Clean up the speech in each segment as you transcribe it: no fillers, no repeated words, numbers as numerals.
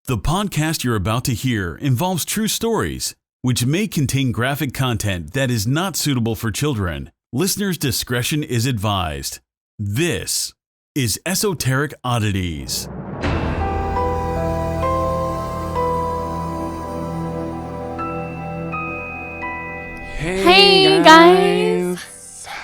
The podcast you're about to hear involves true stories, which may contain graphic content that is not suitable for children. Listener's discretion is advised. This is Esoteric Oddities. Hey guys!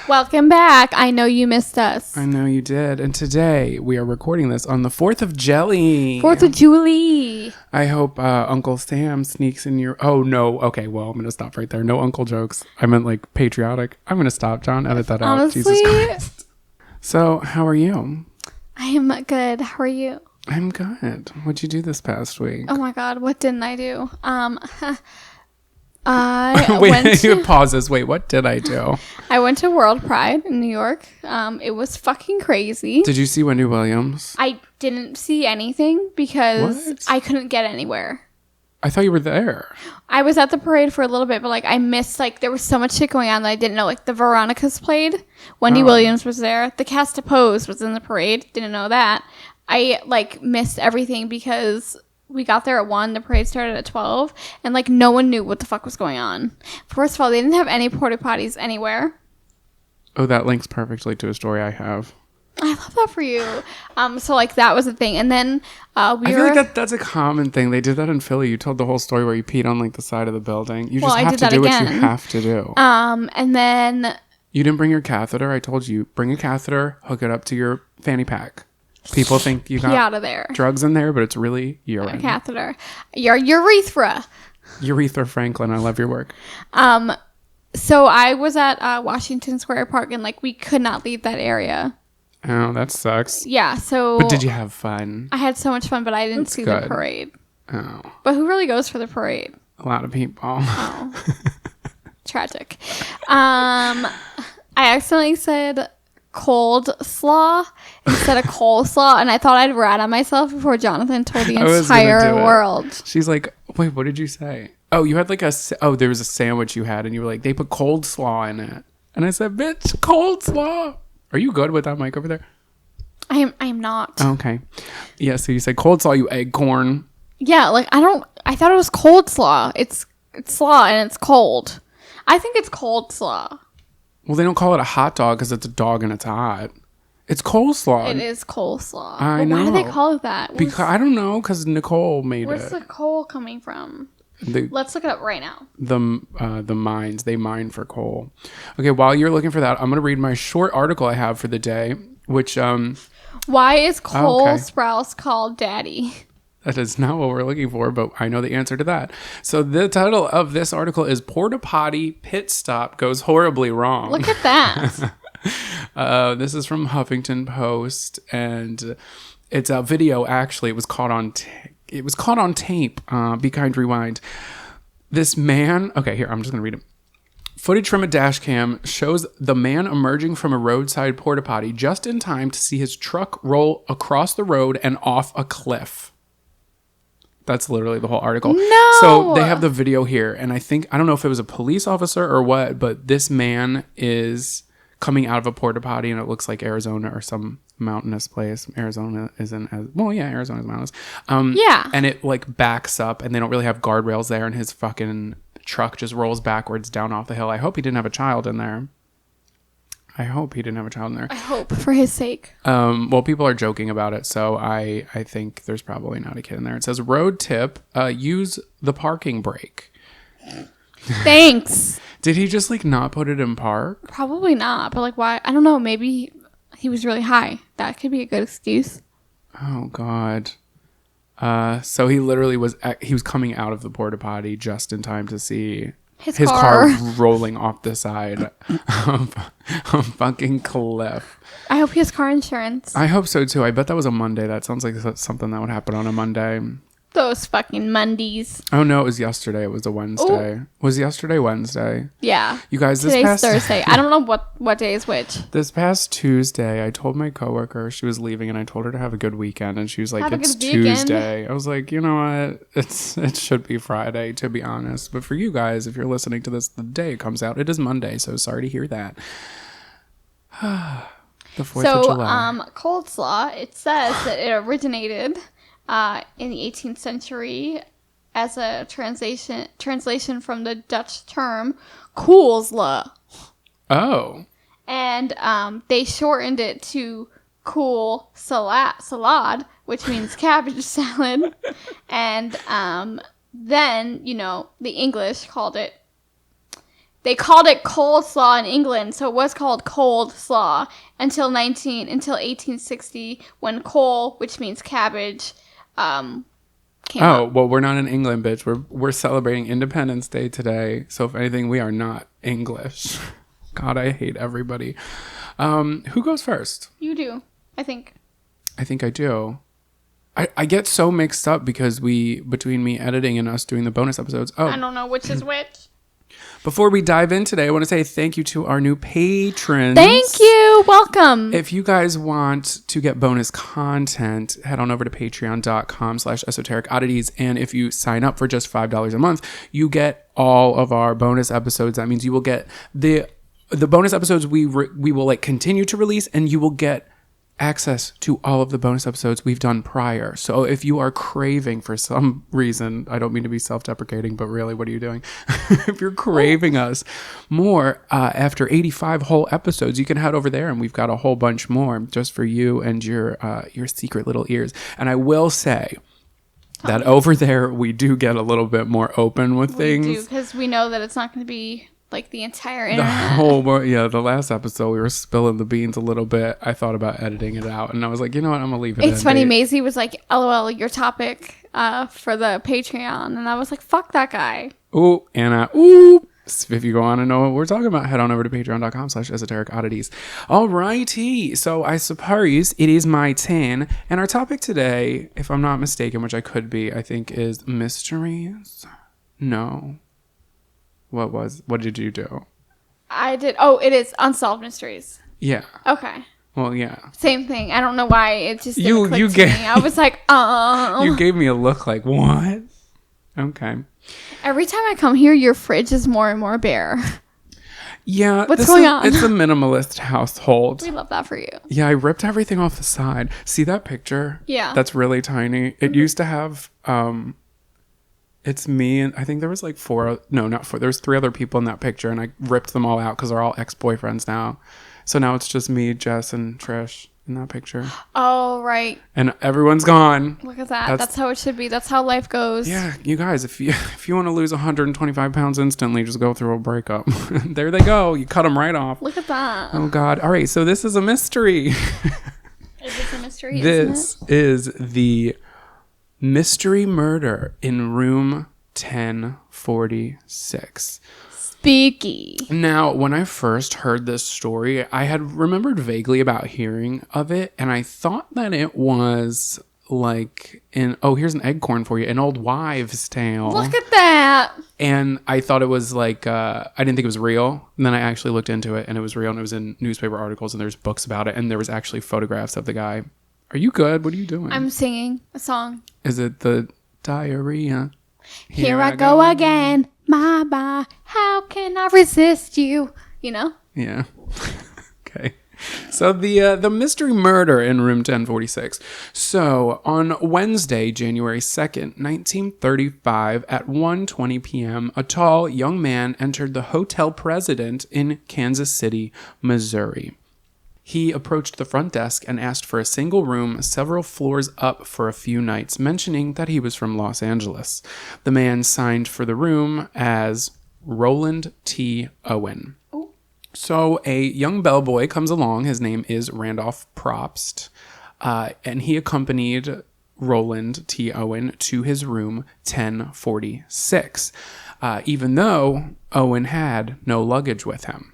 Welcome back. I know you missed us. I know you did. And today we are recording this on the 4th of Jelly. 4th of Julie. I hope Uncle Sam sneaks in your... Oh, no. Okay, well, I'm going to stop right there. No uncle jokes. I meant like patriotic. I'm going to stop, John. Edit that out. Honestly, Jesus Christ. So, how are you? I am good. How are you? I'm good. What'd you do this past week? Oh my god, what didn't I do? Wait, pauses. Wait, what did I do? I went to World Pride in New York. It was fucking crazy. Did you see Wendy Williams? I didn't see anything because What? I couldn't get anywhere. I thought you were there. I was at the parade for a little bit, but like I missed, like there was so much shit going on that I didn't know. Like the Veronicas played. Wendy Williams was there. The cast of Pose was in the parade. Didn't know that. I like missed everything because we got there at 1. The parade started at 12. And like no one knew what the fuck was going on. First of all, they didn't have any porta potties anywhere. Oh, that links perfectly to a story I have. I love that for you. So like that was the thing. And then I feel like that's a common thing. They did that in Philly. You told the whole story where you peed on like the side of the building. You just have to do what you have to do. And then you didn't bring your catheter. I told you, bring a catheter, hook it up to your fanny pack. People think you got out of there drugs in there, but it's really urine. A catheter. Your urethra. Urethra Franklin. I love your work. So I was at Washington Square Park and like we could not leave that area. Oh, that sucks. Yeah, so... But did you have fun? I had so much fun, but I didn't see the parade. Oh. But who really goes for the parade? A lot of people. Oh. Tragic. I accidentally said cold slaw instead of coleslaw, and I thought I'd rat on myself before Jonathan told the entire world. She's like, wait, what did you say? Oh, you had like there was a sandwich you had, and you were like, they put cold slaw in it. And I said, bitch, cold slaw. Are you good with that mic over there? I am not. Okay. Yeah, so you said cold slaw, you egg corn. Yeah, like I thought it was cold slaw. It's slaw and it's cold. I think it's cold slaw. Well, they don't call it a hot dog because it's a dog and it's hot. It's coleslaw. It is coleslaw. I know. Why do they call it that? Because I don't know, because Nicole made where's it. Where's the coal coming from? Let's look it up right now. The mines, they mine for coal. Okay, while you're looking for that, I'm going to read my short article I have for the day, which... Why is Cole Sprouse called Daddy? That is not what we're looking for, but I know the answer to that. So the title of this article is Porta Potty Pit Stop Goes Horribly Wrong. Look at that. This is from Huffington Post, and it's a video, actually. It was caught on tape. Be kind, rewind. This man... Okay, here, I'm just going to read it. Footage from a dash cam shows the man emerging from a roadside porta potty just in time to see his truck roll across the road and off a cliff. That's literally the whole article. No! So they have the video here, and I don't know if it was a police officer or what, but this man is coming out of a porta potty, and it looks like Arizona or some mountainous place. Arizona isn't as... Well, yeah, Arizona's mountainous. Yeah. And it like backs up, and they don't really have guardrails there, and his fucking truck just rolls backwards down off the hill. I hope he didn't have a child in there. I hope for his sake. Well, people are joking about it, so I think there's probably not a kid in there. It says, road tip, use the parking brake. Thanks. Did he just like not put it in park? Probably not, but like why? I don't know. Maybe he was really high. That could be a good excuse. Oh, God. So he literally was coming out of the porta potty just in time to see his car rolling off the side of a fucking cliff. I hope he has car insurance. I hope so too. I bet that was a Monday. That sounds like something that would happen on a Monday. Those fucking Mondays. Oh no, it was yesterday. It was a Wednesday. Ooh. Was yesterday Wednesday? Yeah. You guys, today's Thursday. I don't know what day is which. This past Tuesday, I told my coworker she was leaving, and I told her to have a good weekend, and she was like, "It's Tuesday." I was like, you know what? It should be Friday, to be honest. But for you guys, if you're listening to this the day it comes out, it is Monday. So sorry to hear that. The 4th of July. Cold slaw. It says that it originated in the 18th century as a translation from the Dutch term koolsla. Oh. And they shortened it to kool salad, which means cabbage salad. And then, the English called it coleslaw in England, so it was called cold slaw until 1860 when coal, which means cabbage, came up. Well, we're not in England, bitch. We're celebrating Independence Day today. So if anything, we are not English. God, I hate everybody. Who goes first? You do, I think. I think I do. I get so mixed up because between me editing and us doing the bonus episodes. I don't know which is which. Before we dive in today, I want to say thank you to our new patrons. Thank you. Welcome. If you guys want to get bonus content, head on over to patreon.com/esoteric oddities. And if you sign up for just $5 a month, you get all of our bonus episodes. That means you will get the bonus episodes we will continue to release, and you will get access to all of the bonus episodes we've done prior. So if you are craving for some reason, I don't mean to be self-deprecating, but really, what are you doing? If you're craving us more after 85 whole episodes, you can head over there, and we've got a whole bunch more just for you and your secret little ears. And I will say that over there, we do get a little bit more open with things. We do, because we know that it's not going to be the entire The internet. whole world, yeah. The last episode, we were spilling the beans a little bit. I thought about editing it out, and I was like, you know what? I'm gonna leave it. It's funny. Maisie was like, "LOL, your topic for the Patreon," and I was like, "Fuck that guy." Ooh, Anna. Ooh. If you want to know what we're talking about, head on over to patreon.com/esoteric oddities. Alrighty. So I suppose it is my turn, and our topic today, if I'm not mistaken, which I could be, I think is mysteries. No. What did you do? I did. Oh, it is Unsolved Mysteries. Yeah. Okay. Well, yeah. Same thing. I don't know why it just didn't click to me. I was like, You gave me a look like, what? Okay. Every time I come here, your fridge is more and more bare. Yeah. What's going on? It's a minimalist household. We love that for you. Yeah, I ripped everything off the side. See that picture? Yeah. That's really tiny. It used to have it's me, and I think there was there's 3 other people in that picture, and I ripped them all out because they're all ex-boyfriends now. So now it's just me, Jess, and Trish in that picture. Oh, right. And everyone's gone. Look at that. That's how it should be. That's how life goes. Yeah, you guys, if you want to lose 125 pounds instantly, just go through a breakup. There they go. You cut them right off. Look at that. Oh, God. All right, so this is a mystery. Is this a mystery? This is the mystery murder in room 1046. Spooky. Now, when I first heard this story, I had remembered vaguely about hearing of it, and I thought that it was here's an eggcorn for you, an old wives' tale. Look at that. And I thought it was I didn't think it was real. And then I actually looked into it, and it was real, and it was in newspaper articles, and there's books about it, and there was actually photographs of the guy. Are you good? What are you doing? I'm singing a song. Is it the diarrhea? Here I go again. My, how can I resist you? You know? Yeah. Okay. So the mystery murder in room 1046. So on Wednesday, January 2nd, 1935 at 1:20 p.m., a tall young man entered the Hotel President in Kansas City, Missouri. He approached the front desk and asked for a single room several floors up for a few nights, mentioning that he was from Los Angeles. The man signed for the room as Roland T. Owen. Ooh. So a young bellboy comes along. His name is Randolph Probst, and he accompanied Roland T. Owen to his room 1046, even though Owen had no luggage with him.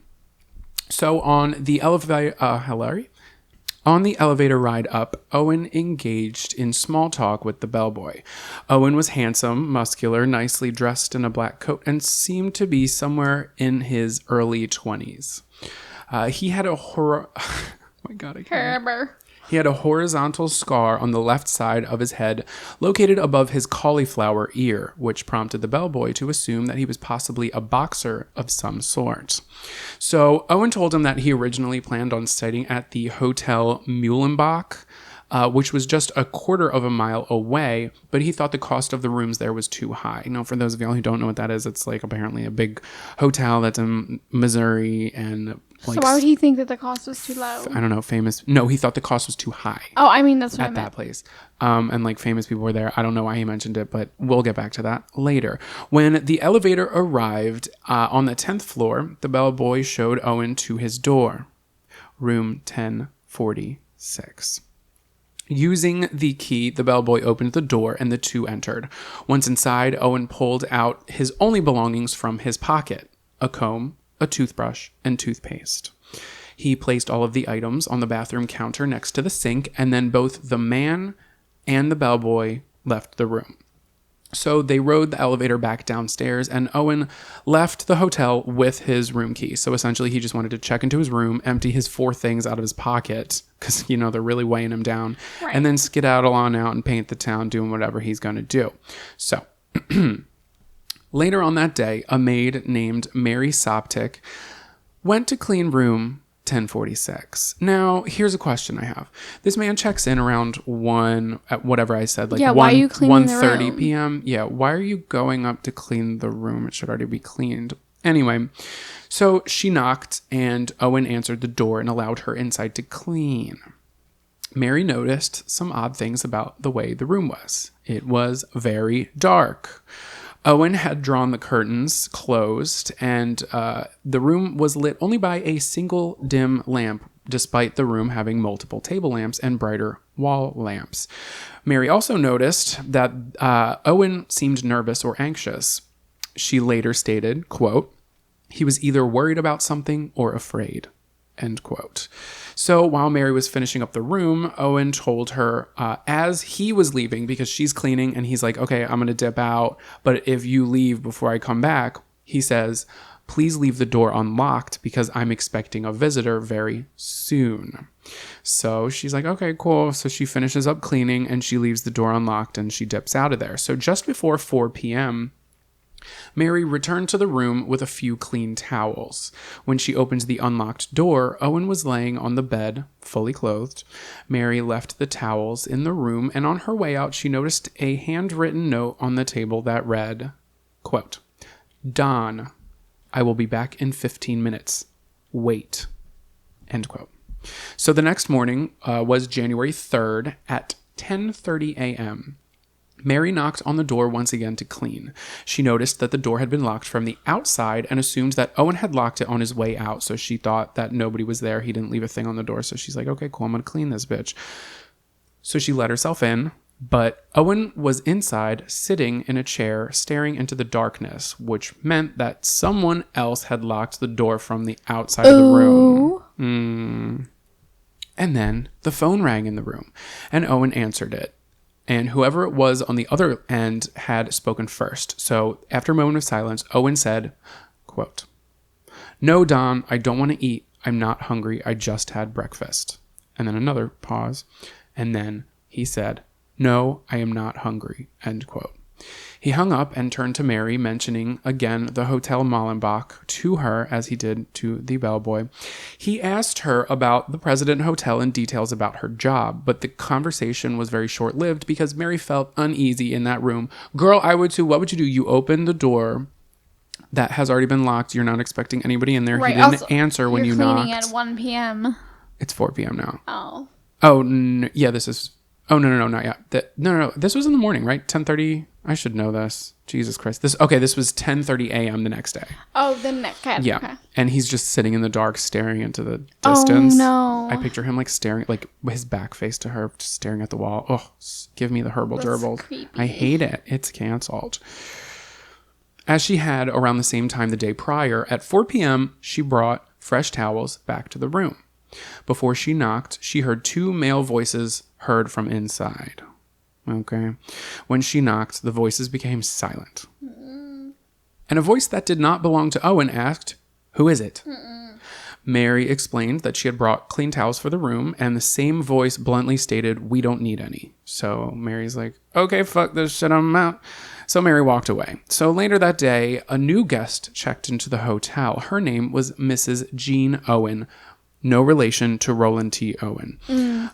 So on the elevator ride up, Owen engaged in small talk with the bellboy. Owen was handsome, muscular, nicely dressed in a black coat, and seemed to be somewhere in his early 20s. He had a He had a horizontal scar on the left side of his head, located above his cauliflower ear, which prompted the bellboy to assume that he was possibly a boxer of some sort. So Owen told him that he originally planned on staying at the Hotel Muhlenbach, which was just a quarter of a mile away, but he thought the cost of the rooms there was too high. Now, for those of y'all who don't know what that is, it's like apparently a big hotel that's in Missouri and like... So why would he think that the cost was too low? I don't know, famous... No, he thought the cost was too high. Oh, I mean, that's what I at meant. that place. And like famous people were there. I don't know why he mentioned it, but we'll get back to that later. When the elevator arrived on the 10th floor, the bellboy showed Owen to his door, room 1046. Using the key, the bellboy opened the door and the two entered. Once inside, Owen pulled out his only belongings from his pocket: a comb, a toothbrush, and toothpaste. He placed all of the items on the bathroom counter next to the sink, and then both the man and the bellboy left the room. So they rode the elevator back downstairs, and Owen left the hotel with his room key. So essentially, he just wanted to check into his room, empty his 4 things out of his pocket, because, they're really weighing him down, right, and then skedaddle on out and paint the town, doing whatever he's going to do. So later on that day, a maid named Mary Soptic went to clean room 1046. Now, here's a question I have. This man checks in around 1 at whatever I said, like why are you cleaning the 1:30 room? p.m. Yeah, why are you going up to clean the room? It should already be cleaned. Anyway, so she knocked and Owen answered the door and allowed her inside to clean. Mary noticed some odd things about the way the room was. It was very dark. Owen had drawn the curtains closed, and the room was lit only by a single dim lamp, despite the room having multiple table lamps and brighter wall lamps. Mary also noticed that Owen seemed nervous or anxious. She later stated, quote, "He was either worried about something or afraid," end quote. So while Mary was finishing up the room, Owen told her as he was leaving, because she's cleaning and he's like, okay, I'm going to dip out, but if you leave before I come back, he says, please leave the door unlocked because I'm expecting a visitor very soon. So she's like, okay, cool. So she finishes up cleaning and she leaves the door unlocked and she dips out of there. So just before 4 p.m., Mary returned to the room with a few clean towels. When she opened the unlocked door, Owen was laying on the bed, fully clothed. Mary left the towels in the room, and on her way out, she noticed a handwritten note on the table that read, quote, "Don, I will be back in 15 minutes. Wait," end quote. So the next morning was January 3rd at 10:30 a.m. Mary knocked on the door once again to clean. She noticed that the door had been locked from the outside and assumed that Owen had locked it on his way out. So she thought that nobody was there. He didn't leave a thing on the door. So she's like, okay, cool. I'm going to clean this bitch. So she let herself in, but Owen was inside, sitting in a chair, staring into the darkness, which meant that someone else had locked the door from the outside of the room. And then the phone rang in the room, and Owen answered it. And whoever it was on the other end had spoken first. So after a moment of silence, Owen said, quote, "No, Don, I don't want to eat. I'm not hungry. I just had breakfast." And then another pause. And then he said, "No, I am not hungry," end quote. He hung up and turned to Mary, mentioning again the Hotel Mallenbach to her as he did to the bellboy. He asked her about the President Hotel and details about her job, but the conversation was very short-lived because Mary felt uneasy in that room. Girl, I would too. What would you do? You open the door that has already been locked. You're not expecting anybody in there. Right. He didn't also answer when you knocked. You're cleaning at 1 p.m. It's 4 p.m. now. Oh. Oh, yeah, this is... Oh, no, not yet. No. This was in the morning, right? 10:30. I should know this. Jesus Christ. This was 10:30 a.m. the next day. Oh, the next day. Yeah. Okay. And he's just sitting in the dark, staring into the distance. Oh, no. I picture him like staring, like his back face to her, just staring at the wall. Oh, give me the herbal gerbil. Creepy. I hate it. It's canceled. As she had around the same time the day prior, at 4 p.m., she brought fresh towels back to the room. Before she knocked, she heard 2 male voices heard from inside. Okay. When she knocked, the voices became silent. And a voice that did not belong to Owen asked, "Who is it?" Mary explained that she had brought clean towels for the room, and the same voice bluntly stated, "We don't need any." So Mary's like, okay, fuck this shit, I'm out. So Mary walked away. So later that day, a new guest checked into the hotel. Her name was Mrs. Jean Owen, no relation to Roland T. Owen.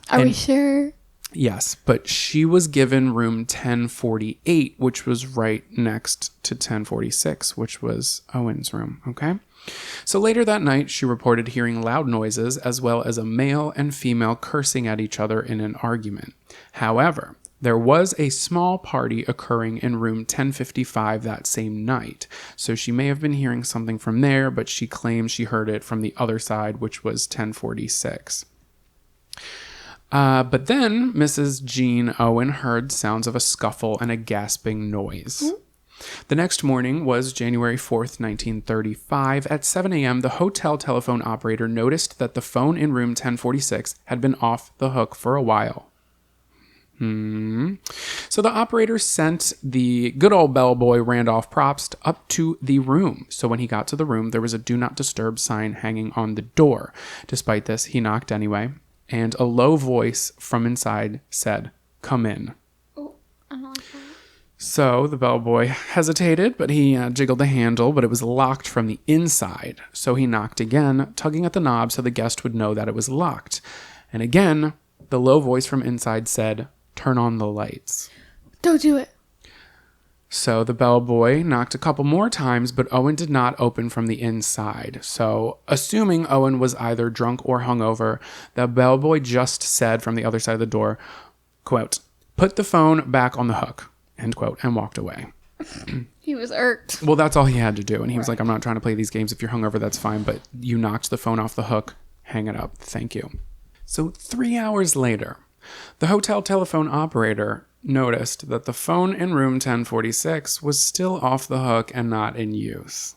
Are we sure? Yes, but she was given room 1048, which was right next to 1046, which was Owen's room, okay? So later that night, she reported hearing loud noises as well as a male and female cursing at each other in an argument. However, there was a small party occurring in room 1055 that same night, so she may have been hearing something from there, but she claims she heard it from the other side, which was 1046. But then Mrs. Jean Owen heard sounds of a scuffle and a gasping noise. Mm-hmm. The next morning was January 4th, 1935. At 7 a.m., the hotel telephone operator noticed that the phone in room 1046 had been off the hook for a while. So the operator sent the good old bellboy Randolph Probst up to the room. So when he got to the room, there was a do not disturb sign hanging on the door. Despite this, he knocked anyway, and a low voice from inside said, "Come in." Oh, I don't like that. So the bellboy hesitated, but he jiggled the handle, but it was locked from the inside. So he knocked again, tugging at the knob so the guest would know that it was locked. And again, the low voice from inside said, "Turn on the lights." Don't do it. So the bellboy knocked a couple more times, but Owen did not open from the inside. So assuming Owen was either drunk or hungover, the bellboy just said from the other side of the door, quote, "Put the phone back on the hook," end quote, and walked away. He was irked. Well, that's all he had to do. And he was like, "I'm not trying to play these games. If you're hungover, that's fine. But you knocked the phone off the hook. Hang it up. Thank you." So 3 hours later, the hotel telephone operator noticed that the phone in room 1046 was still off the hook and not in use.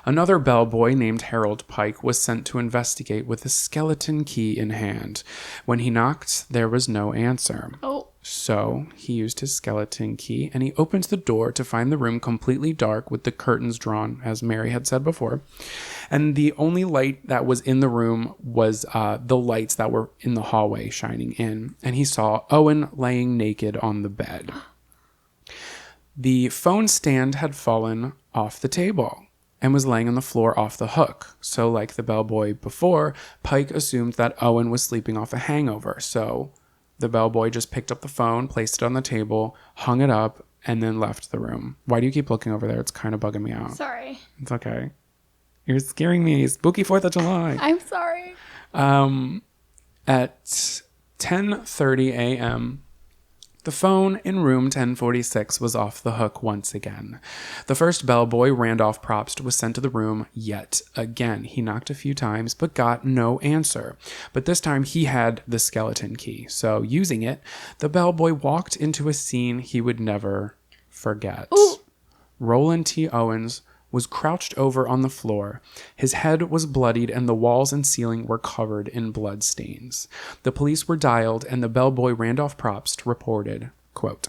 Another bellboy named Harold Pike was sent to investigate with a skeleton key in hand. When he knocked, there was no answer. Oh. So he used his skeleton key and he opened the door to find the room completely dark with the curtains drawn, as Mary had said before. And the only light that was in the room was the lights that were in the hallway shining in. And he saw Owen laying naked on the bed. The phone stand had fallen off the table and was laying on the floor off the hook. So like the bellboy before, Pike assumed that Owen was sleeping off a hangover. So the bellboy just picked up the phone, placed it on the table, hung it up, and then left the room. Why do you keep looking over there? It's kind of bugging me out. Sorry. It's okay. You're scaring me. Spooky 4th of July. I'm sorry. At 10:30 a.m., the phone in room 1046 was off the hook once again. The first bellboy, Randolph Probst, was sent to the room yet again. He knocked a few times, but got no answer. But this time he had the skeleton key. So using it, the bellboy walked into a scene he would never forget. Ooh. Roland T. Owens was crouched over on the floor. His head was bloodied and the walls and ceiling were covered in blood stains. The police were dialed and the bellboy Randolph Probst reported, quote,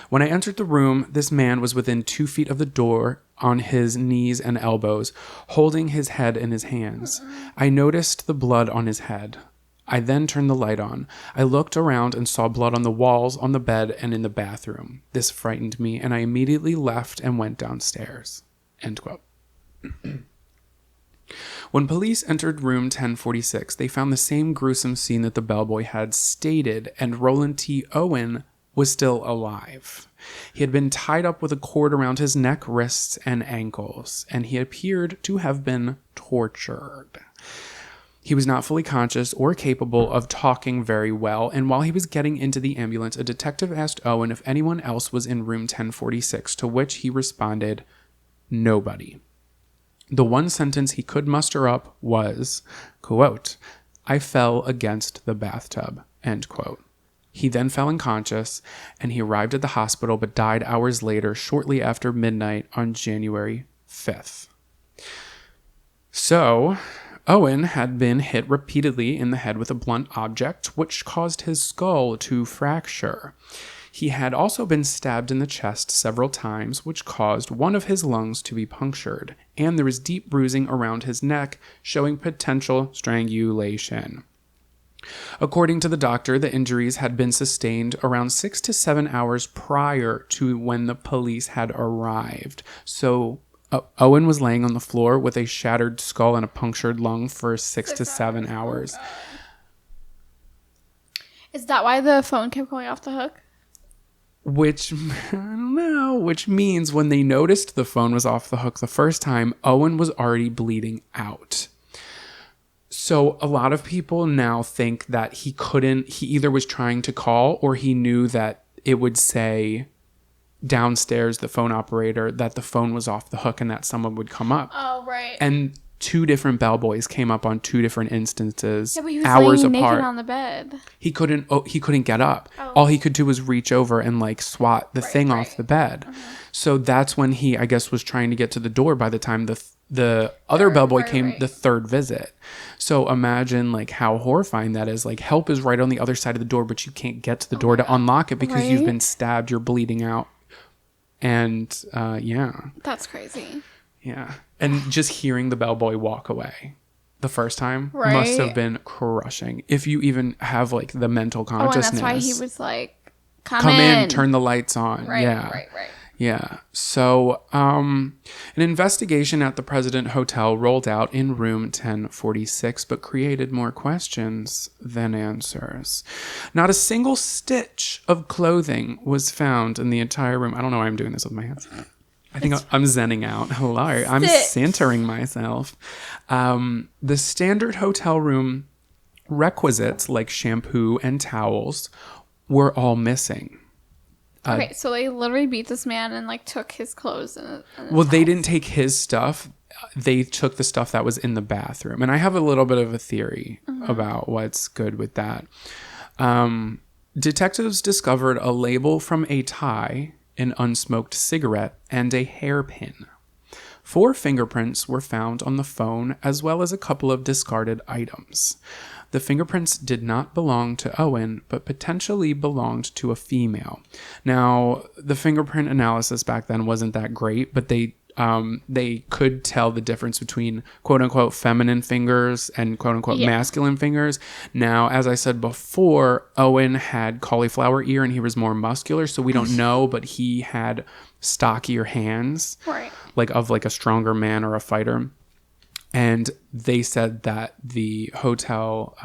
"When I entered the room, this man was within 2 feet of the door on his knees and elbows, holding his head in his hands. I noticed the blood on his head. I then turned the light on. I looked around and saw blood on the walls, on the bed, and in the bathroom. This frightened me, and I immediately left and went downstairs." End quote. When police entered room 1046, they found the same gruesome scene that the bellboy had stated, and Roland T. Owen was still alive. He had been tied up with a cord around his neck, wrists, and ankles, and he appeared to have been tortured. He was not fully conscious or capable of talking very well, and while he was getting into the ambulance, a detective asked Owen if anyone else was in room 1046, to which he responded, "Nobody." The one sentence he could muster up was, quote, "I fell against the bathtub," end quote. He then fell unconscious, and he arrived at the hospital but died hours later, shortly after midnight on January 5th. So Owen had been hit repeatedly in the head with a blunt object, which caused his skull to fracture. He had also been stabbed in the chest several times, which caused one of his lungs to be punctured, and there was deep bruising around his neck, showing potential strangulation. According to the doctor, the injuries had been sustained around 6 to 7 hours prior to when the police had arrived. So Owen was laying on the floor with a shattered skull and a punctured lung for 6 to 7 hours. Is that why the phone kept going off the hook? Which, I don't know, which means when they noticed the phone was off the hook the first time, Owen was already bleeding out. So a lot of people now think that he either was trying to call or he knew that it would say downstairs, the phone operator, that the phone was off the hook and that someone would come up. Oh, right. And 2 different bellboys came up on 2 different instances, Yeah, but he was hours laying apart. naked on the bed. He couldn't get up. Oh. All he could do was reach over and like swat the thing off the bed. So that's when he, I guess, was trying to get to the door by the time the other bellboy came the 3rd visit. So imagine like how horrifying that is. Like help is right on the other side of the door, but you can't get to the door to unlock it because you've been stabbed, you're bleeding out. And yeah. That's crazy. Yeah. And just hearing the bellboy walk away the first time must have been crushing. If you even have like the mental consciousness. Oh, and that's why he was like, come in, turn the lights on. Right, yeah. right. Yeah. So an investigation at the President Hotel rolled out in room 1046, but created more questions than answers. Not a single stitch of clothing was found in the entire room. I don't know why I'm doing this with my hands. I think I'm zenning out. Hello. I'm centering myself. The standard hotel room requisites like shampoo and towels were all missing. Okay, so they literally beat this man and like took his clothes and well, they didn't take his stuff. They took the stuff that was in the bathroom. And I have a little bit of a theory about what's good with that. Detectives discovered a label from a tie, an unsmoked cigarette, and a hairpin. 4 fingerprints were found on the phone, as well as a couple of discarded items. The fingerprints did not belong to Owen, but potentially belonged to a female. Now, the fingerprint analysis back then wasn't that great, but they could tell the difference between quote-unquote feminine fingers and quote-unquote masculine fingers. Now, as I said before, Owen had cauliflower ear and he was more muscular, so we don't know, but he had stockier hands, like of like a stronger man or a fighter. And they said that the hotel,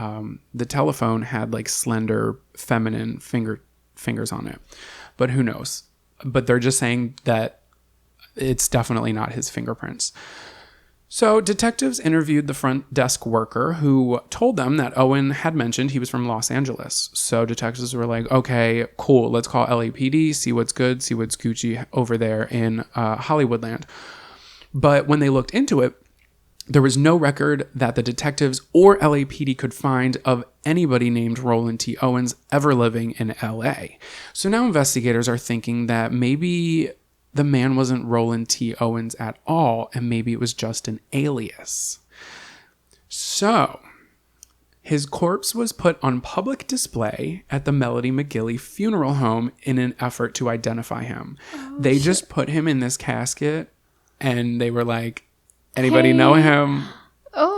the telephone had like slender feminine fingers on it, but who knows? But they're just saying that it's definitely not his fingerprints. So detectives interviewed the front desk worker who told them that Owen had mentioned he was from Los Angeles. So detectives were like, okay, cool. Let's call LAPD, see what's good, see what's Gucci over there in Hollywoodland. But when they looked into it, there was no record that the detectives or LAPD could find of anybody named Roland T. Owens ever living in LA. So now investigators are thinking that maybe the man wasn't Roland T. Owens at all, and maybe it was just an alias. So his corpse was put on public display at the Melody McGilly Funeral Home in an effort to identify him. They just put him in this casket, and they were like, anybody know him?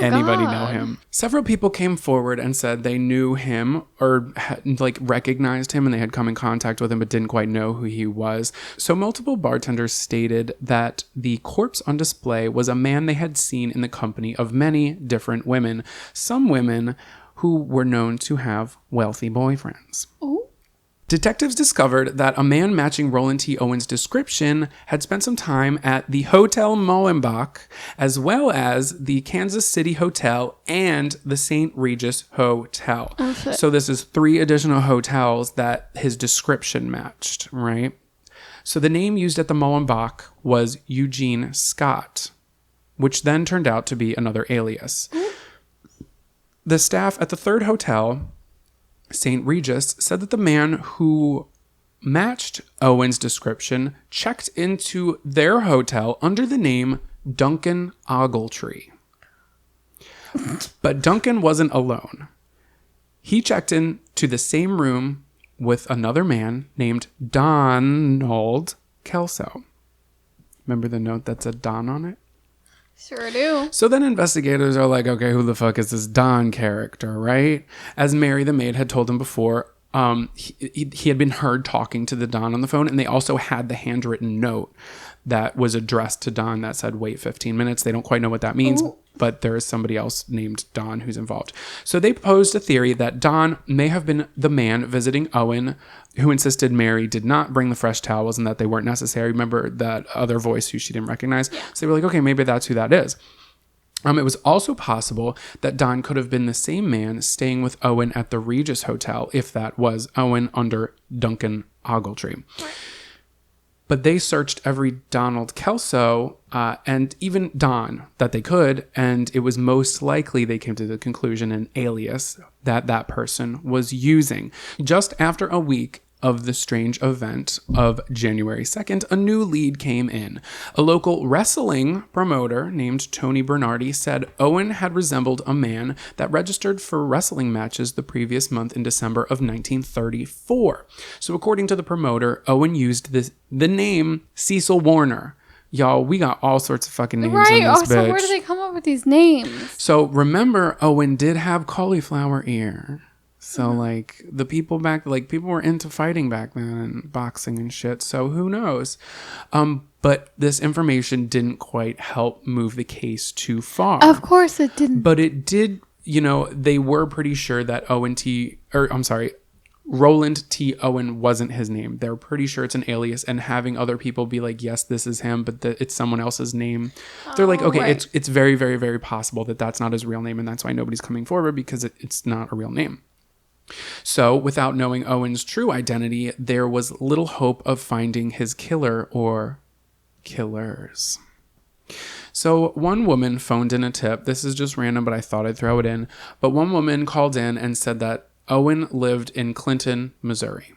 Anybody know him? Several people came forward and said they knew him or like recognized him and they had come in contact with him but didn't quite know who he was. So multiple bartenders stated that the corpse on display was a man they had seen in the company of many different women, some women who were known to have wealthy boyfriends. Ooh. Detectives discovered that a man matching Roland T. Owens' description had spent some time at the Hotel Molenbeek, as well as the Kansas City Hotel and the St. Regis Hotel. Okay. So this is 3 additional hotels that his description matched, right? So the name used at the Molenbeek was Eugene Scott, which then turned out to be another alias. The staff at the 3rd hotel, St. Regis, said that the man who matched Owen's description checked into their hotel under the name Duncan Ogletree. But Duncan wasn't alone. He checked in to the same room with another man named Donald Kelso. Remember the note that said Don on it? Sure do. So then investigators are like, okay, who the fuck is this Don character, right? As Mary, the maid, had told him before, he had been heard talking to the Don on the phone, and they also had the handwritten note that was addressed to Don that said, wait 15 minutes. They don't quite know what that means. Ooh. but there is somebody else named Don who's involved. So they posed a theory that Don may have been the man visiting Owen, who insisted Mary did not bring the fresh towels and that they weren't necessary. Remember that other voice who she didn't recognize? Yeah. So they were like, okay, maybe that's who that is. It was also possible that Don could have been the same man staying with Owen at the Regis Hotel, if that was Owen under Duncan Ogletree. Right. But they searched every Donald Kelso and even Don that they could, and it was most likely they came to the conclusion an alias that person was using. Just after a week of the strange event of January 2nd, a new lead came in. A local wrestling promoter named Tony Bernardi said Owen had resembled a man that registered for wrestling matches the previous month in December of 1934. So according to the promoter, Owen used the name Cecil Warner. Y'all, we got all sorts of fucking names in this bitch. So where do they come up with these names? So remember, Owen did have cauliflower ear. So, like, the people people were into fighting back then and boxing and shit. So, who knows? But this information didn't quite help move the case too far. Of course it didn't. But it did, they were pretty sure that Roland T. Owen wasn't his name. They're pretty sure it's an alias, and having other people be like, yes, this is him, but it's someone else's name. They're like, okay, right. It's very, very, very possible that that's not his real name, and that's why nobody's coming forward, because it's not a real name. So, without knowing Owen's true identity, there was little hope of finding his killer or killers. So, one woman phoned in a tip. This is just random, but I thought I'd throw it in. But one woman called in and said that Owen lived in Clinton, Missouri.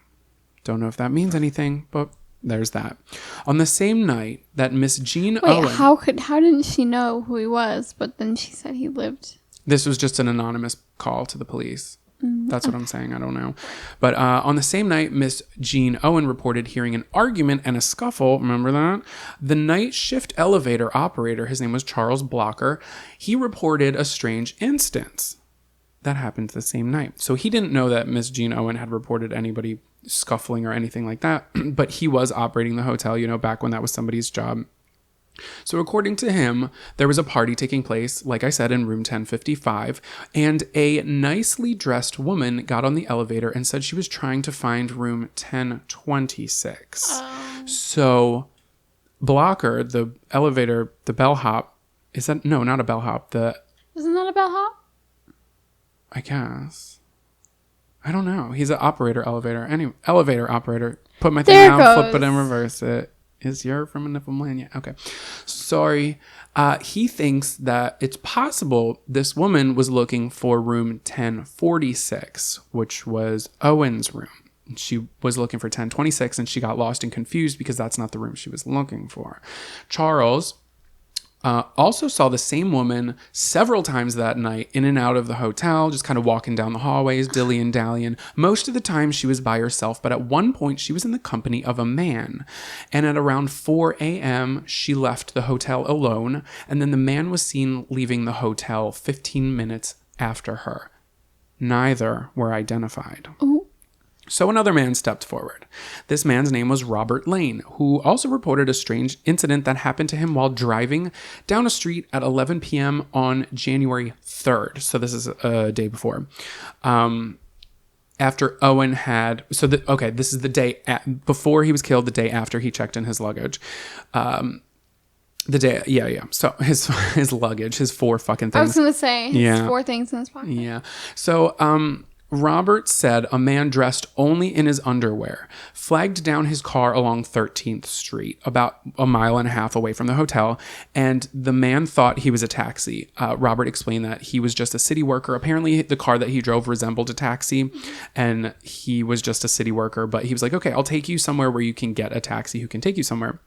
Don't know if that means anything, but there's that. On the same night that Miss Jean Owen... Wait, how didn't she know who he was, but then she said he lived... This was just an anonymous call to the police. That's what I'm saying. I don't know. But on the same night, Miss Jean Owen reported hearing an argument and a scuffle. Remember that? The night shift elevator operator, his name was Charles Blocker, he reported a strange instance that happened the same night. So he didn't know that Miss Jean Owen had reported anybody scuffling or anything like that. But he was operating the hotel, back when that was somebody's job. So according to him, there was a party taking place, like I said, in room 1055, and a nicely dressed woman got on the elevator and said she was trying to find room 1026. So Blocker, the elevator, the bellhop, isn't that a bellhop? Isn't that a bellhop? I guess. I don't know. He's an operator elevator operator. Put my thing down, flip it and reverse it. Is you're from a Niflheim? Yeah. Okay. Sorry. He thinks that it's possible this woman was looking for room 1046, which was Owen's room. She was looking for 1026 and she got lost and confused because that's not the room she was looking for. Charles also saw the same woman several times that night in and out of the hotel, just kind of walking down the hallways, dilly-dallying. Most of the time she was by herself, but at one point she was in the company of a man. And at around 4 a.m., she left the hotel alone, and then the man was seen leaving the hotel 15 minutes after her. Neither were identified. Ooh. So another man stepped forward. This man's name was Robert Lane, who also reported a strange incident that happened to him while driving down a street at 11 p.m. on January 3rd. So this is a day before. After Owen had... this is the day before he was killed, the day after he checked in his luggage. So his luggage, his 4 fucking things. I was going to say, his 4 things in his pocket. Yeah. So, Robert said a man dressed only in his underwear flagged down his car along 13th Street, about a mile and a half away from the hotel, and the man thought he was a taxi. Robert explained that he was just a city worker. Apparently, the car that he drove resembled a taxi, and he was just a city worker, but he was like, okay, I'll take you somewhere where you can get a taxi who can take you somewhere.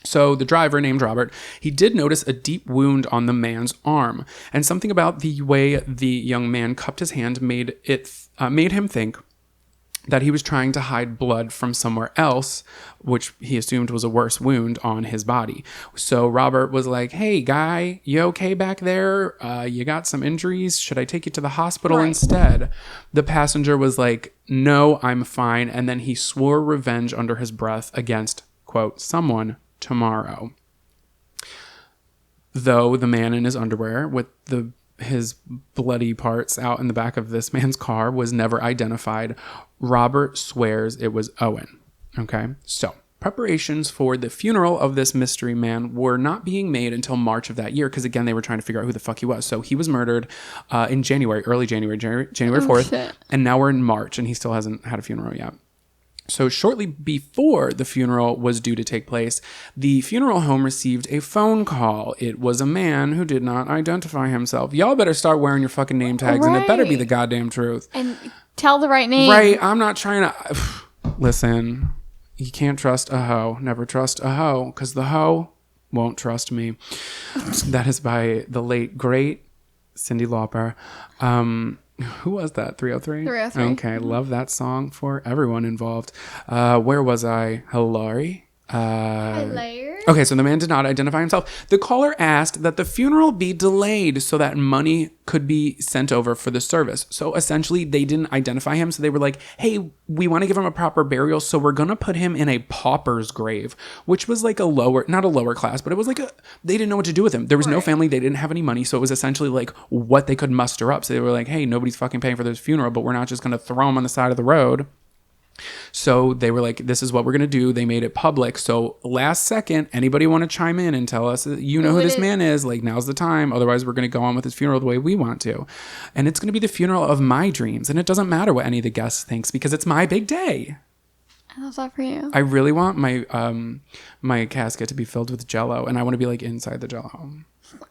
So the driver, named Robert, he did notice a deep wound on the man's arm, and something about the way the young man cupped his hand made him think that he was trying to hide blood from somewhere else, which he assumed was a worse wound on his body. So Robert was like, hey, guy, you okay back there? You got some injuries? Should I take you to the hospital instead? The passenger was like, no, I'm fine. And then he swore revenge under his breath against, quote, someone tomorrow. though the man in his underwear with his bloody parts out in the back of this man's car was never identified, Robert swears it was Owen. Okay, so preparations for the funeral of this mystery man were not being made until March of that year because, again, they were trying to figure out who the fuck he was. So he was murdered in early January 4th, shit. and now we're in March, and he still hasn't had a funeral yet. So shortly before the funeral was due to take place, the funeral home received a phone call. It was a man who did not identify himself. Y'all better start wearing your fucking name tags, and it better be the goddamn truth. And tell the right name. Right, I'm not trying to... Listen, you can't trust a hoe. Never trust a hoe, because the hoe won't trust me. That is by the late, great Cyndi Lauper. Who was that? 303? 303. Okay, love that song for everyone involved. Where was I? Hilary? Okay, so the man did not identify himself. The caller asked that the funeral be delayed so that money could be sent over for the service. So essentially, they didn't identify him. So they were like, hey, we want to give him a proper burial. So we're going to put him in a pauper's grave, which was like not a lower class, but it was like they didn't know what to do with him. There was no family. They didn't have any money. So it was essentially like what they could muster up. So they were like, hey, nobody's fucking paying for this funeral, but we're not just going to throw him on the side of the road. So they were like, this is what we're going to do. They made it public. So last second, anybody want to chime in and tell us, you know who this man is? Like, now's the time. Otherwise, we're going to go on with his funeral the way we want to. And it's going to be the funeral of my dreams. And it doesn't matter what any of the guests thinks because it's my big day. I love that for you. I really want my casket to be filled with Jell-O. And I want to be like inside the Jell-O.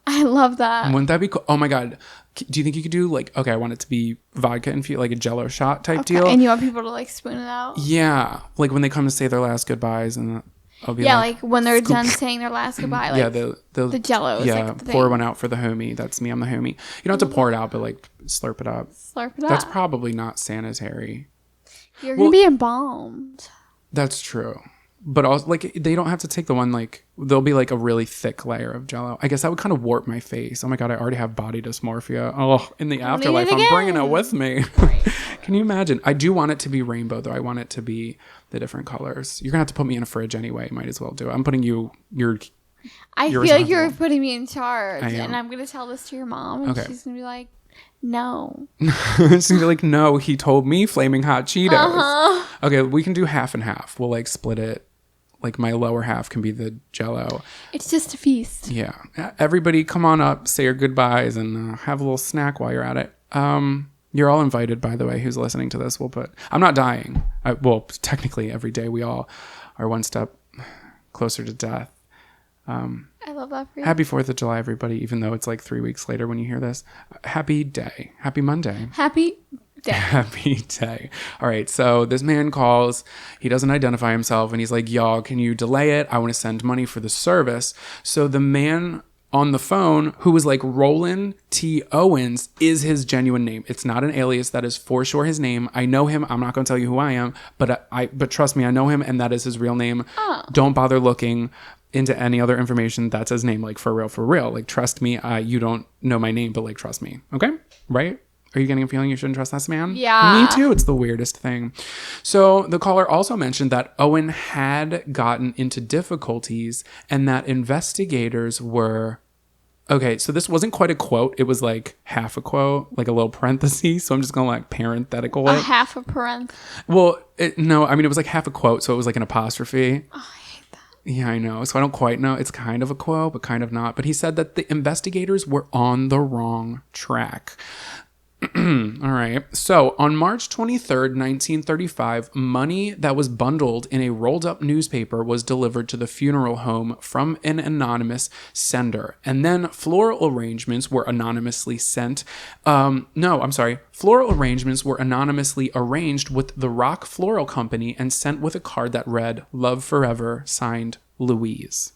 I love that. Wouldn't that be cool? Oh my God. Do you think you could do like, okay, I want it to be vodka infused, like a Jell-O shot type deal? And you want people to like spoon it out? Yeah. Like when they come to say their last goodbyes and I'll be like when they're done saying their last goodbye. Like, yeah, the Jell-O is like the pour thing. one out for the homie. That's me. I'm the homie. You don't have to pour it out, but like slurp it up. Slurp it up. That's probably not sanitary. You're going to be embalmed. That's true. But also, like, they don't have to take the one, like, there'll be, like, a really thick layer of Jell-O. I guess that would kind of warp my face. Oh, my God, I already have body dysmorphia. Oh, in the afterlife, I'm bringing it with me. Can you imagine? I do want it to be rainbow, though. I want it to be the different colors. You're going to have to put me in a fridge anyway. Might as well do it. I'm putting I feel like you're putting me in charge. And I'm going to tell this to your mom. And she's going to be like, no. She's going to be like, no, he told me flaming hot Cheetos. Okay, we can do half and half. We'll, like, split it. Like my lower half can be the Jell-O. It's just a feast. Yeah. Everybody come on up, say your goodbyes, and have a little snack while you're at it. You're all invited, by the way, who's listening to this. I'm not dying. Technically, every day we all are one step closer to death. I love that for you. Happy 4th of July, everybody, even though it's like 3 weeks later when you hear this. Happy day. Happy Monday. Happy day. Happy day. All right. So this man calls. He doesn't identify himself. And he's like, y'all, can you delay it? I want to send money for the service. So the man on the phone, who was like Roland T. Owens, is his genuine name. It's not an alias. That is for sure his name. I know him. I'm not going to tell you who I am. But trust me, I know him. And that is his real name. Oh. Don't bother looking into any other information. That's his name. Like, for real. Like, trust me. You don't know my name, but like, trust me. Okay? Right? Are you getting a feeling you shouldn't trust this man? Yeah. Me too. It's the weirdest thing. So the caller also mentioned that Owen had gotten into difficulties and that investigators were... Okay, so this wasn't quite a quote. It was like half a quote, like a little parenthesis. So I'm just going to like parenthetical it. A half a parenthesis? Well, it was like half a quote. So it was like an apostrophe. Oh, I hate that. Yeah, I know. So I don't quite know. It's kind of a quote, but kind of not. But he said that the investigators were on the wrong track. All right. So on March 23rd, 1935, money that was bundled in a rolled up newspaper was delivered to the funeral home from an anonymous sender. And then floral arrangements were anonymously sent. Floral arrangements were anonymously arranged with the Rock Floral Company and sent with a card that read, "Love Forever," signed Louise.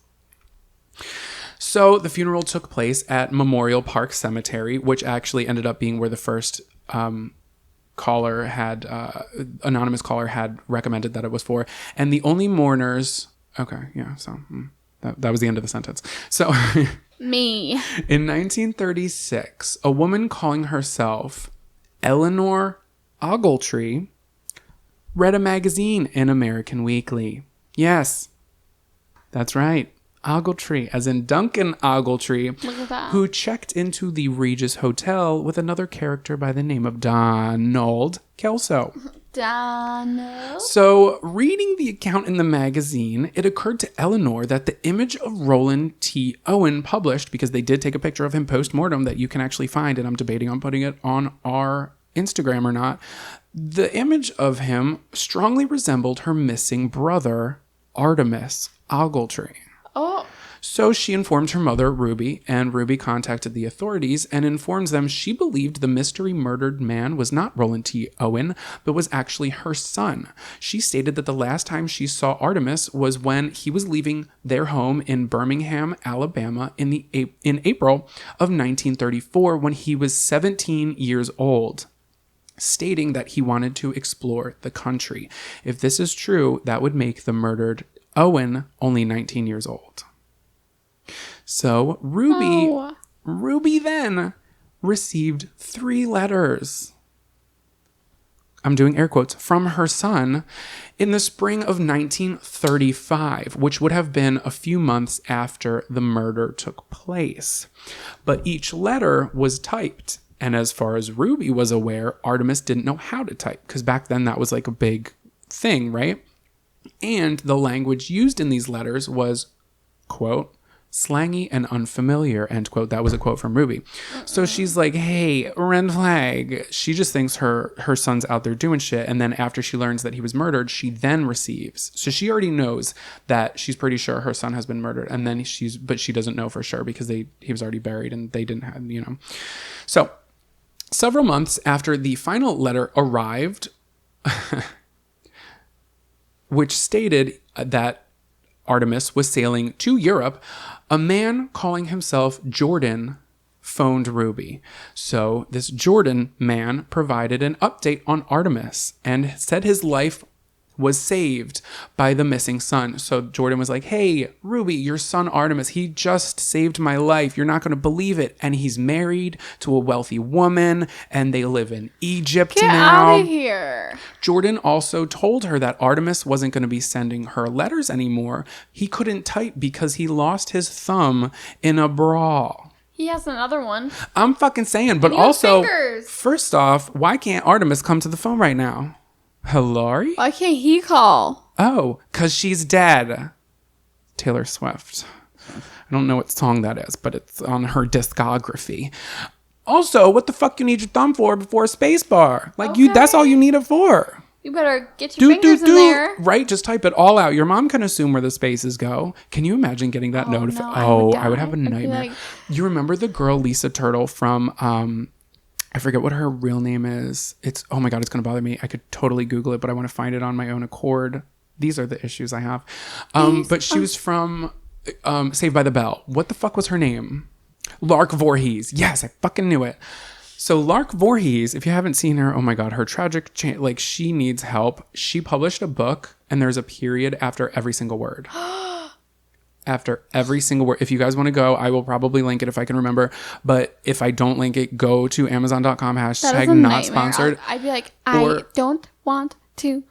So the funeral took place at Memorial Park Cemetery, which actually ended up being where the first anonymous caller had recommended that it was for. And the only mourners... Okay, yeah, so that was the end of the sentence. So... Me. In 1936, a woman calling herself Eleanor Ogletree read a magazine in American Weekly. Yes, that's right. Ogletree, as in Duncan Ogletree, Look at that. who checked into the Regis Hotel with another character by the name of Donald Kelso. Donald. So, reading the account in the magazine, it occurred to Eleanor that the image of Roland T. Owen published, because they did take a picture of him post-mortem that you can actually find, and I'm debating on putting it on our Instagram or not, the image of him strongly resembled her missing brother, Artemis Ogletree. Oh. So she informed her mother, Ruby, and Ruby contacted the authorities and informs them she believed the mystery murdered man was not Roland T. Owen, but was actually her son. She stated that the last time she saw Artemis was when he was leaving their home in Birmingham, Alabama in April of 1934 when he was 17 years old, stating that he wanted to explore the country. If this is true, that would make the murdered Owen only 19 years old. So Ruby then received 3 letters, I'm doing air quotes, from her son in the spring of 1935, which would have been a few months after the murder took place. But each letter was typed. And as far as Ruby was aware, Artemis didn't know how to type, because back then that was like a big thing, right? And the language used in these letters was, quote, slangy and unfamiliar, end quote. That was a quote from Ruby. So she's like, hey, red flag. She just thinks her son's out there doing shit. And then after she learns that he was murdered, she then receives. So she already knows that she's pretty sure her son has been murdered. And then but she doesn't know for sure because he was already buried and they didn't have, So several months after the final letter arrived, which stated that Artemis was sailing to Europe, a man calling himself Jordan phoned Ruby. So this Jordan man provided an update on Artemis and said his life was saved by the missing son. So Jordan was like, hey, Ruby, your son Artemis, he just saved my life. You're not going to believe it. And he's married to a wealthy woman and they live in Egypt Get now. out of here. Jordan also told her that Artemis wasn't going to be sending her letters anymore. He couldn't type because he lost his thumb in a brawl. He has another one. I'm fucking saying, but You have also, fingers. first off, why can't Artemis come to the phone right now? Hello? Why can't he call? Oh, because she's dead. Taylor Swift. I don't know what song that is, but it's on her discography. Also, what the fuck you need your thumb for before a space bar? Like, that's all you need it for. You better get your fingers in there. Right, just type it all out. Your mom can assume where the spaces go. Can you imagine getting that notification? I would have a nightmare. You remember the girl Lisa Turtle from... I forget what her real name is. Oh my God, it's going to bother me. I could totally Google it, but I want to find it on my own accord. These are the issues I have. But she was from Saved by the Bell. What the fuck was her name? Lark Voorhees. Yes, I fucking knew it. So Lark Voorhees, if you haven't seen her, oh my God, her tragic, she needs help. She published a book and there's a period after every single word. After every single word. If you guys want to go, I will probably link it if I can remember. But if I don't link it, go to Amazon.com, hashtag not sponsored. I'd be like, I don't want to.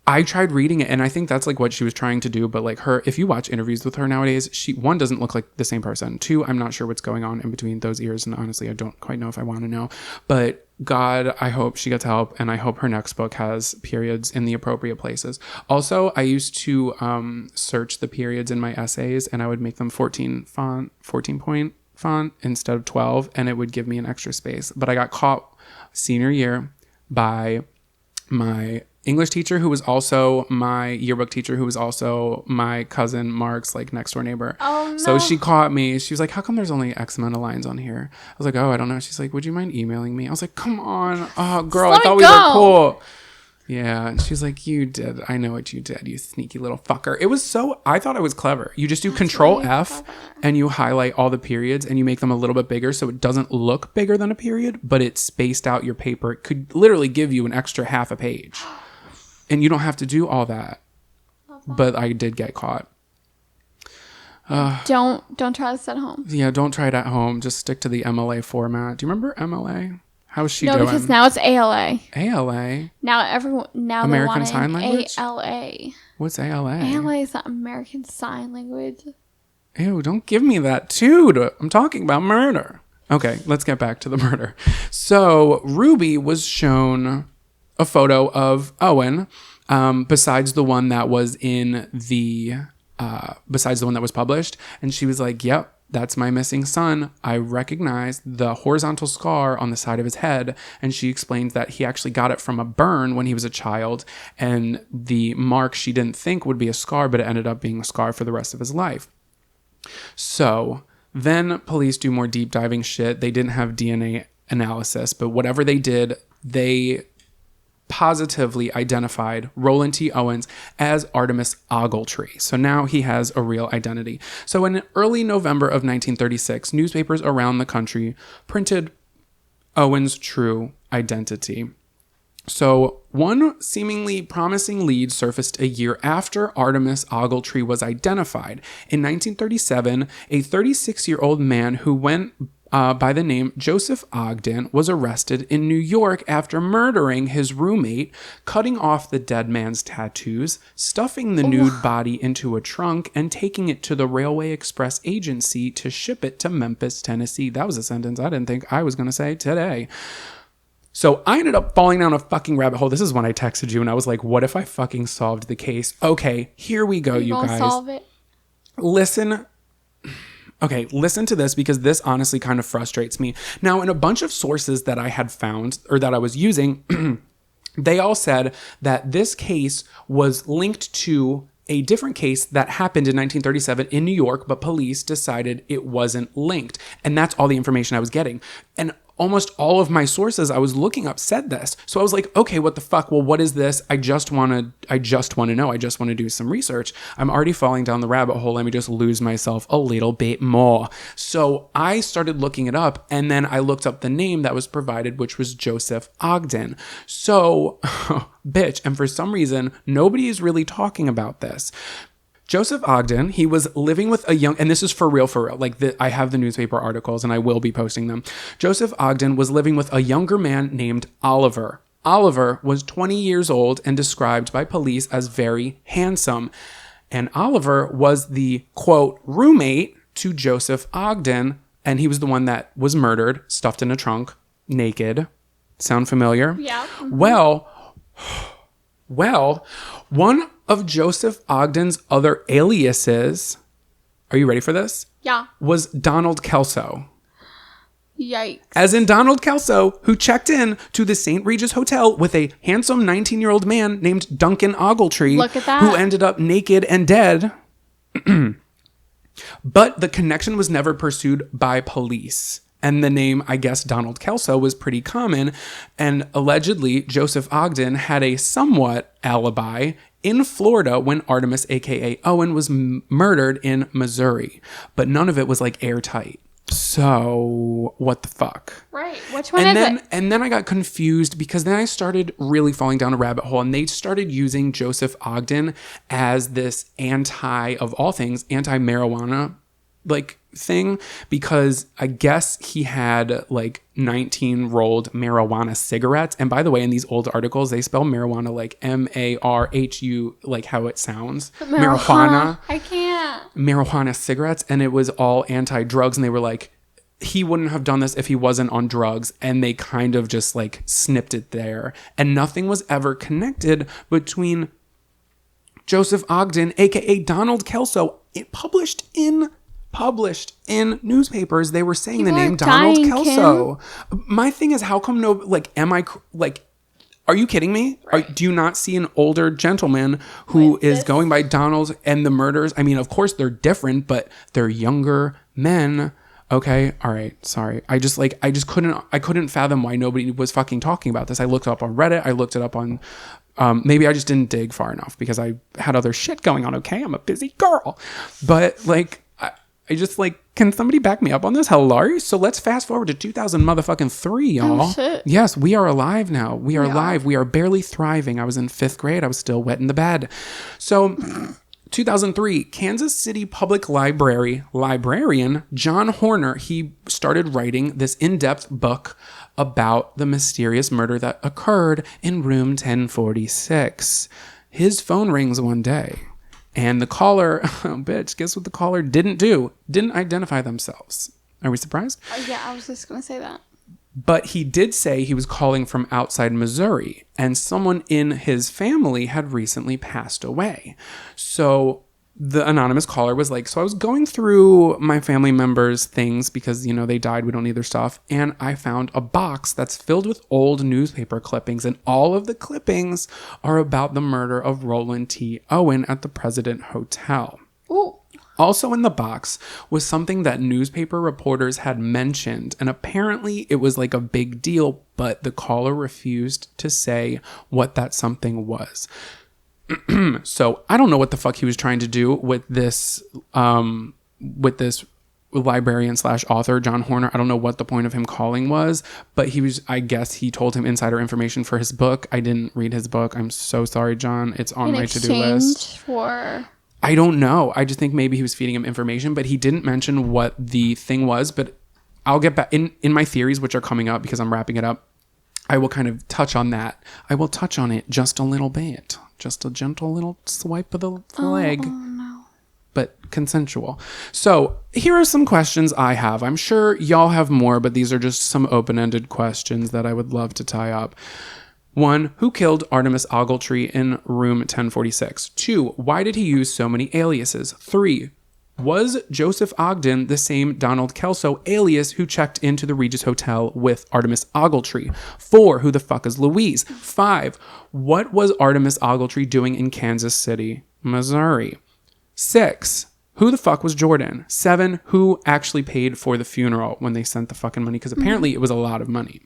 I tried reading it and I think that's like what she was trying to do. But like if you watch interviews with her nowadays, one, doesn't look like the same person. 2, I'm not sure what's going on in between those ears. And honestly, I don't quite know if I want to know. But God, I hope she gets help. And I hope her next book has periods in the appropriate places. Also, I used to search the periods in my essays and I would make them 14 point font instead of 12. And it would give me an extra space. But I got caught senior year by my English teacher, who was also my yearbook teacher, who was also my cousin Mark's like next door neighbor. Oh no. So she caught me. She was like, how come there's only X amount of lines on here? I was like, oh, I don't know. She's like, would you mind emailing me? I was like, come on. Oh, girl, I thought we were cool. Yeah. And she's like, you did. I know what you did, you sneaky little fucker. I thought I was clever. You just do Control F and you highlight all the periods and you make them a little bit bigger so it doesn't look bigger than a period, but it spaced out your paper. It could literally give you an extra half a page. And you don't have to do all that. But I did get caught. Don't try this at home. Yeah, don't try it at home. Just stick to the MLA format. Do you remember MLA? How's she doing? No, because now it's ALA. ALA? Now American Sign Language? ALA. What's ALA? ALA is not American Sign Language. Ew, don't give me that too. I'm talking about murder. Okay, let's get back to the murder. So Ruby was shown a photo of Owen, besides the one that was published. And she was like, yep, that's my missing son. I recognize the horizontal scar on the side of his head. And she explains that he actually got it from a burn when he was a child. And the mark she didn't think would be a scar, but it ended up being a scar for the rest of his life. So then police do more deep diving shit. They didn't have DNA analysis, but whatever they did, they positively identified Roland T. Owens as Artemis Ogletree. So now he has a real identity. So in early November of 1936, newspapers around the country printed Owens' true identity. So one seemingly promising lead surfaced a year after Artemis Ogletree was identified. In 1937, a 36-year-old man who went by the name Joseph Ogden was arrested in New York after murdering his roommate, cutting off the dead man's tattoos, stuffing the nude body into a trunk, and taking it to the Railway Express Agency to ship it to Memphis, Tennessee. That was a sentence I didn't think I was going to say today. So I ended up falling down a fucking rabbit hole. This is when I texted you and I was like, what if I fucking solved the case? Okay, here we go, you guys. Solve it? Listen to this because this honestly kind of frustrates me. Now, in a bunch of sources that I had found or that I was using, they all said that this case was linked to a different case that happened in 1937 in New York, but police decided it wasn't linked. And that's all the information I was getting. And almost all of my sources I was looking up said this. So I was like, okay, what the fuck? Well, what is this? I just want to know. I just want to do some research. I'm already falling down the rabbit hole. Let me just lose myself a little bit more. So I started looking it up, and then I looked up the name that was provided, which was Joseph Ogden. So, bitch. And for some reason, nobody is really talking about this. Joseph Ogden, he was living with a young, and this is for real, like I have the newspaper articles and I will be posting them. Joseph Ogden was living with a younger man named Oliver. Oliver was 20 years old and described by police as very handsome. And Oliver was the, quote, roommate to Joseph Ogden, and he was the one that was murdered, stuffed in a trunk, naked. Sound familiar? Yeah. Mm-hmm. Well, one of Joseph Ogden's other aliases, are you ready for this? Yeah. Was Donald Kelso. Yikes. As in Donald Kelso, who checked in to the St. Regis Hotel with a handsome 19-year-old man named Duncan Ogletree. Look at that. Who ended up naked and dead. But the connection was never pursued by police. And the name, I guess, Donald Kelso was pretty common. And allegedly, Joseph Ogden had a somewhat alibi in Florida when Artemis, a.k.a. Owen, was murdered in Missouri. But none of it was like airtight. So what the fuck? Right. Which one is it? And then I got confused because then I started really falling down a rabbit hole, and they started using Joseph Ogden as this of all things, anti-marijuana like thing, because I guess he had like 19 rolled marijuana cigarettes. And by the way, in these old articles, they spell marijuana like MARHU, like how it sounds. Marijuana. I can't. Marijuana cigarettes. And it was all anti-drugs. And they were like, he wouldn't have done this if he wasn't on drugs. And they kind of just like snipped it there. And nothing was ever connected between Joseph Ogden, aka Donald Kelso. It published in newspapers, they were saying the name Donald Kelso. Kim. My thing is, how come no, like, are you kidding me? Right. Do you not see an older gentleman who is going by Donald, and the murders? I mean, of course they're different, but they're younger men. Okay. All right. Sorry. I couldn't fathom why nobody was fucking talking about this. I looked it up on Reddit. I looked it up on, maybe I just didn't dig far enough because I had other shit going on. Okay. I'm a busy girl, but like, I just like, can somebody back me up on this? Hello? So let's fast forward to 2003, y'all. Oh, shit. Yes, we are alive now. We are alive. We are barely thriving. I was in 5th grade. I was still wet in the bed. So 2003, Kansas City Public Library librarian John Horner, he started writing this in-depth book about the mysterious murder that occurred in room 1046. His phone rings one day. And the caller, oh, bitch, guess what the caller didn't do? Didn't identify themselves. Are we surprised? Yeah, I was just going to say that. But he did say he was calling from outside Missouri, and someone in his family had recently passed away. So the anonymous caller was like, so I was going through my family members' things because, they died. We don't need their stuff. And I found a box that's filled with old newspaper clippings, and all of the clippings are about the murder of Roland T. Owen at the President Hotel. Ooh. Also in the box was something that newspaper reporters had mentioned, and apparently it was like a big deal, but the caller refused to say what that something was. So I don't know what the fuck he was trying to do with this librarian / author, John Horner. I don't know what the point of him calling was, but I guess he told him insider information for his book. I didn't read his book. I'm so sorry, John. It's on my to-do list. I don't know. I just think maybe he was feeding him information, but he didn't mention what the thing was. But I'll get back in my theories, which are coming up because I'm wrapping it up. I will kind of touch on that. I will touch on it just a little bit. Just a gentle little swipe of the leg. Oh, no. But consensual. So here are some questions I have. I'm sure y'all have more, but these are just some open-ended questions that I would love to tie up. 1. Who killed Artemis Ogletree in room 1046? 2. Why did he use so many aliases? 3. Was Joseph Ogden the same Donald Kelso alias who checked into the Regis Hotel with Artemis Ogletree? 4. Who the fuck is Louise? 5. What was Artemis Ogletree doing in Kansas City, Missouri? 6. Who the fuck was Jordan? 7. Who actually paid for the funeral when they sent the fucking money? Because apparently it was a lot of money.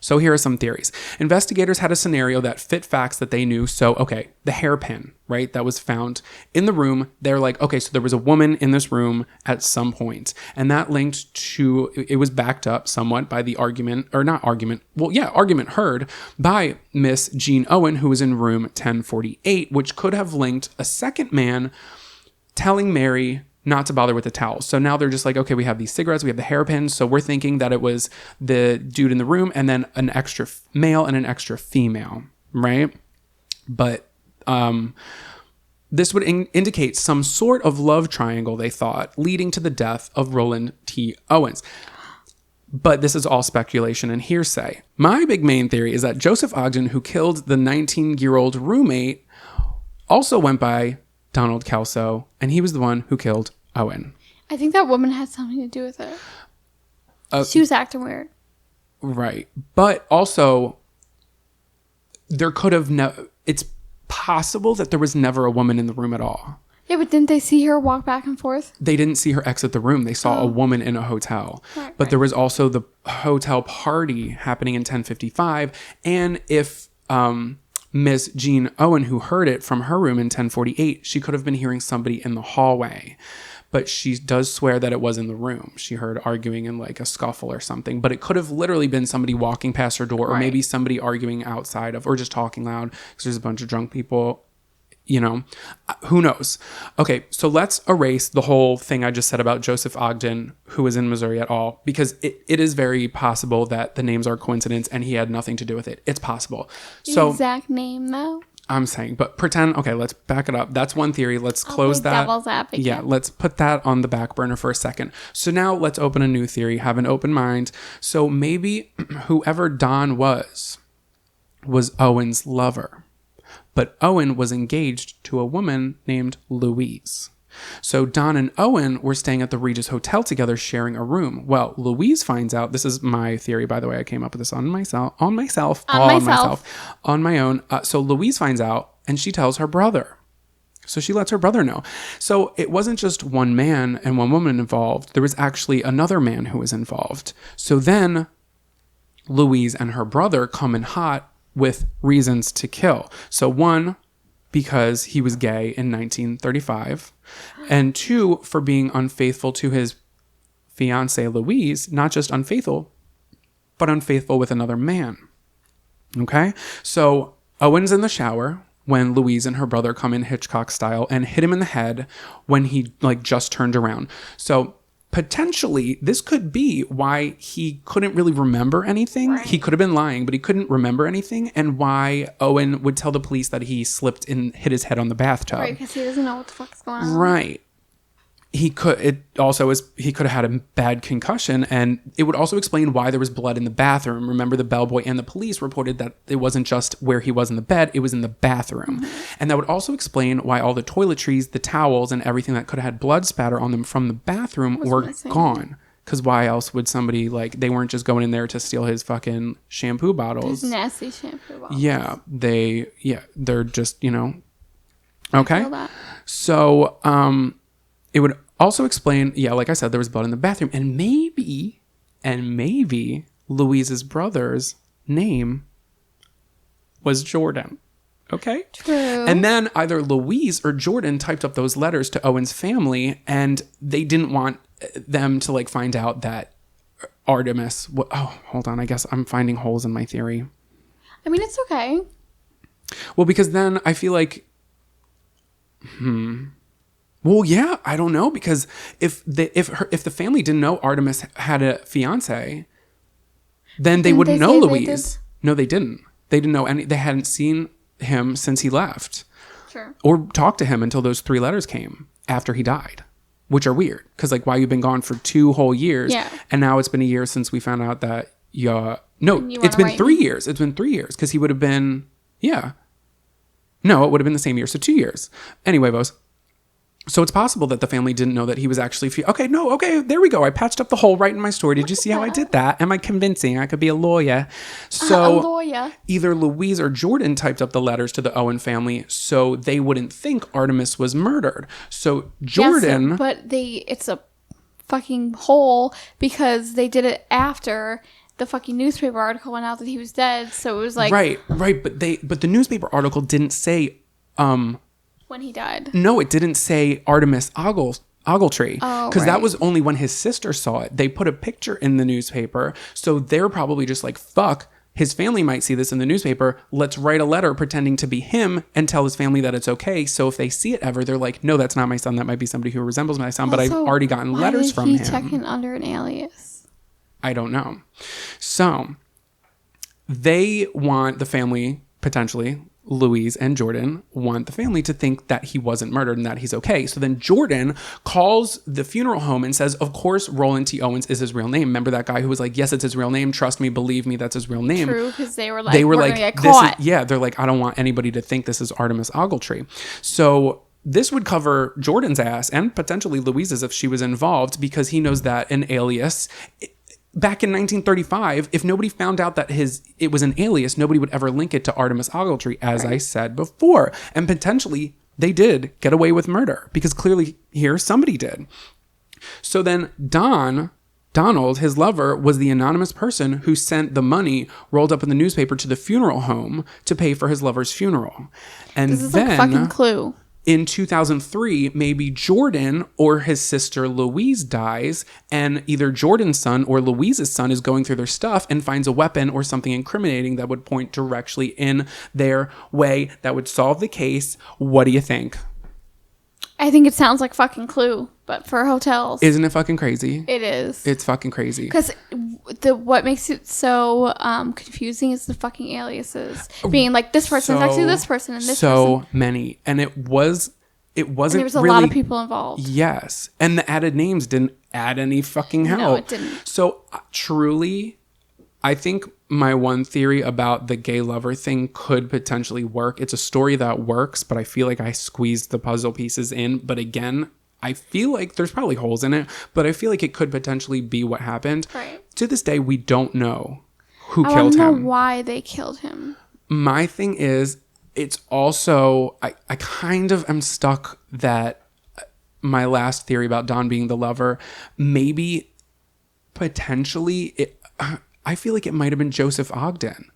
So here are some theories. Investigators had a scenario that fit facts that they knew. So, okay, the hairpin, right, that was found in the room. They're like, okay, so there was a woman in this room at some point. And that linked to, it was backed up somewhat by the argument heard by Miss Jean Owen, who was in room 1048, which could have linked a second man telling Mary not to bother with the towels. So now they're just like, okay, we have these cigarettes, we have the hairpins. So we're thinking that it was the dude in the room and then an extra male and an extra female, right? But this would indicate some sort of love triangle, they thought, leading to the death of Roland T. Owens. But this is all speculation and hearsay. My big main theory is that Joseph Ogden, who killed the 19-year-old roommate, also went by Donald Kelso, and he was the one who killed Owen. I think that woman had something to do with it. She was acting weird. Right. But also, there could have it's possible that there was never a woman in the room at all. Yeah, but didn't they see her walk back and forth? They didn't see her exit the room. They saw a woman in a hotel. But there was also the hotel party happening in 1055. And if Miss Jean Owen, who heard it from her room in 1048, she could have been hearing somebody in the hallway. But she does swear that it was in the room. She heard arguing in like a scuffle or something. But it could have literally been somebody walking past her door, or maybe somebody arguing outside of, or just talking loud because there's a bunch of drunk people. Who knows? Okay, so let's erase the whole thing I just said about Joseph Ogden, who was in Missouri at all, because it is very possible that the names are coincidence and he had nothing to do with it. It's possible. The exact name, though? I'm saying, but pretend, okay, let's back it up. That's one theory. Let's close that. Devil's advocate. Yeah, let's put that on the back burner for a second. So now let's open a new theory, have an open mind. So maybe whoever Don was Owen's lover. But Owen was engaged to a woman named Louise. So Don and Owen were staying at the Regis Hotel together, sharing a room. Well, Louise finds out, this is my theory, by the way, I came up with this on my own. So Louise finds out and she tells her brother. So she lets her brother know. So it wasn't just one man and one woman involved. There was actually another man who was involved. So then Louise and her brother come in hot with reasons to kill. So 1, because he was gay in 1935, and 2, for being unfaithful to his fiancée Louise, not just unfaithful, but unfaithful with another man. Okay? So Owen's in the shower when Louise and her brother come in Hitchcock style and hit him in the head when he just turned around. So potentially this could be why he couldn't really remember anything. Right. He could have been lying, but he couldn't remember anything, and why Owen would tell the police that he slipped and hit his head on the bathtub. Right, because he doesn't know what the fuck's going on. Right. He could have had a bad concussion, and it would also explain why there was blood in the bathroom. Remember, the bellboy and the police reported that it wasn't just where he was in the bed, it was in the bathroom. And that would also explain why all the toiletries, the towels, and everything that could have had blood spatter on them from the bathroom were missing. gone. Because why else would somebody, like, they weren't just going in there to steal his fucking shampoo bottles. His nasty shampoo bottles. Yeah, they're just, you know. Okay. I feel that. So, it would also explain, like I said, there was blood in the bathroom, and maybe Louise's brother's name was Jordan. Okay? True. And then either Louise or Jordan typed up those letters to Owen's family, and they didn't want them to, like, find out that Artemis... hold on. I guess I'm finding holes in my theory. I mean, it's okay. Well, because then I feel like... Well, yeah, I don't know, because if the family didn't know Artemis had a fiance, then they wouldn't know Louise. No, they didn't. They didn't know any. They hadn't seen him since he left, Sure. or talked to him until those 3 letters came after he died, which are weird. Because, like, why, you've been gone for 2 whole years, and now it's been a year since we found out that it's been 3 years. It's been 3 years, because he would have been No, it would have been the same year, so 2 years. Anyway, Bose. So it's possible that the family didn't know that he was actually... Okay, there we go. I patched up the hole right in my story. Did you see how I did that? Am I convincing? I could be a lawyer. So A lawyer. Either Louise or Jordan typed up the letters to the Owen family so they wouldn't think Artemis was murdered. So Jordan... Yes, but it's a fucking hole because they did it after the fucking newspaper article went out that he was dead. So it was like... Right. But the newspaper article didn't say... when he died. No, it didn't say Artemis Ogletree. Oh, because that right. was only when his sister saw it. They put a picture in the newspaper. So they're probably just like, fuck, his family might see this in the newspaper. Let's write a letter pretending to be him and tell his family that it's okay. So if they see it ever, they're like, no, that's not my son. That might be somebody who resembles my son. But I've already gotten letters from him. Why did he check in under an alias? I don't know. So they want the family, potentially... Louise and Jordan want the family to think that he wasn't murdered and that he's okay. So then Jordan calls the funeral home and says, of course, Roland T. Owens is his real name. Remember that guy who was like, yes, it's his real name. Trust me, believe me, that's his real name. True, because they were like, we're gonna get caught. They're like, I don't want anybody to think this is Artemis Ogletree. So this would cover Jordan's ass and potentially Louise's if she was involved, because he knows that an alias... Back in 1935, if nobody found out that it was an alias, nobody would ever link it to Artemis Ogletree, as I said before. And potentially, they did get away with murder, because clearly here, somebody did. So then Donald, his lover, was the anonymous person who sent the money rolled up in the newspaper to the funeral home to pay for his lover's funeral. And this is then, like fucking Clue. In 2003, maybe Jordan or his sister Louise dies, and either Jordan's son or Louise's son is going through their stuff and finds a weapon or something incriminating that would point directly in their way that would solve the case. What do you think? I think it sounds like fucking Clue, but for hotels. Isn't it fucking crazy? It is. It's fucking crazy. Because what makes it so confusing is the fucking aliases. Being like, this person's actually this person and this person. So many. And it wasn't and there was a really, lot of people involved. Yes. And the added names didn't add any fucking help. No, it didn't. So truly, I think my one theory about the gay lover thing could potentially work. It's a story that works, but I feel like I squeezed the puzzle pieces in. But again, I feel like there's probably holes in it, but I feel like it could potentially be what happened. Right. To this day, we don't know who I killed him. don't know why they killed him. My thing is, it's also, I kind of am stuck that my last theory about Don being the lover, maybe potentially I feel like it might have been Joseph Ogden,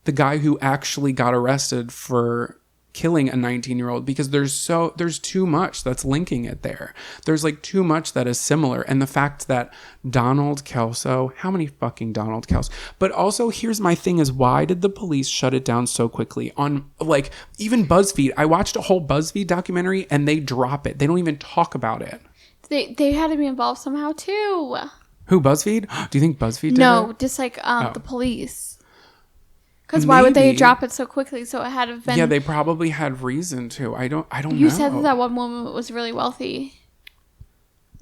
the guy who actually got arrested for killing a 19-year-old, because there's too much that's linking it there. There's like too much that is similar. And the fact that Donald Kelso, how many fucking Donald Kelso? But also, here's my thing is, why did the police shut it down so quickly? On like even BuzzFeed, I watched a whole BuzzFeed documentary and they drop it. They don't even talk about it. They had to be involved somehow too. Who, BuzzFeed? Do you think BuzzFeed did No, it? just like the police. Because why would they drop it so quickly? So it had to have been. Yeah, they probably had reason to. I don't know. You said that one woman was really wealthy.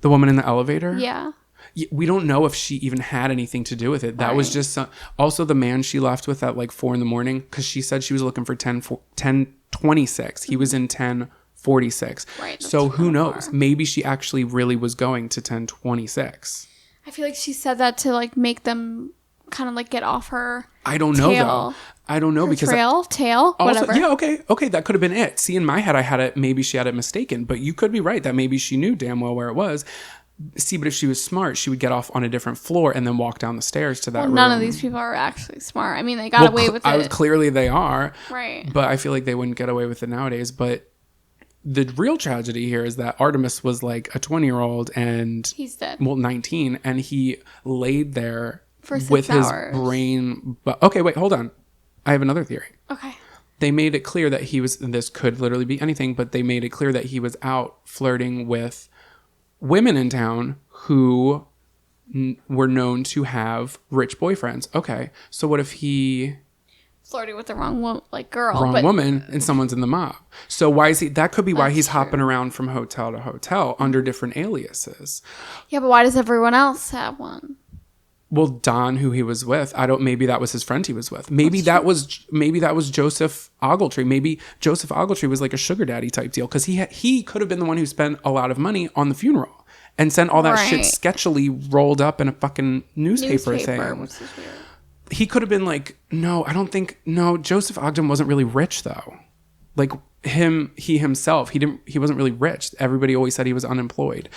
The woman in the elevator? Yeah. We don't know if she even had anything to do with it. That was just also the man she left with at like 4 a.m, because she said she was looking for 10:26. He was in 10:46. Right. So who knows? Maybe she actually really was going to 10:26. I feel like she said that to like make them kind of like get off her. I don't know though. I don't know, because tail, whatever. Yeah, okay, that could have been it. See, in my head, I had it. Maybe she had it mistaken, but you could be right that maybe she knew damn well where it was. See, but if she was smart, she would get off on a different floor and then walk down the stairs to that room. None of these people are actually smart. I mean, they got away with it. Clearly they are. Right. But I feel like they wouldn't get away with it nowadays. But the real tragedy here is that Artemis was like a 20-year-old and... He's dead. Well, 19. And he laid there for 6 with hours. His brain... But okay, wait, hold on. I have another theory. Okay. They made it clear that he was... And this could literally be anything, but they made it clear that he was out flirting with women in town who were known to have rich boyfriends. Okay, so what if he flirting with the wrong girl, woman, and someone's in the mob? So why is he? That could be why he's hopping around from hotel to hotel under different aliases. Yeah, but why does everyone else have one? Well, Don, who he was with, maybe that was his friend he was with. Maybe that was Joseph Ogletree. Maybe Joseph Ogletree was like a sugar daddy type deal, because he could have been the one who spent a lot of money on the funeral and sent all that shit sketchily rolled up in a fucking newspaper thing. Which is weird. He could have been like, Joseph Ogden wasn't really rich though. Like he himself, he wasn't really rich. Everybody always said he was unemployed.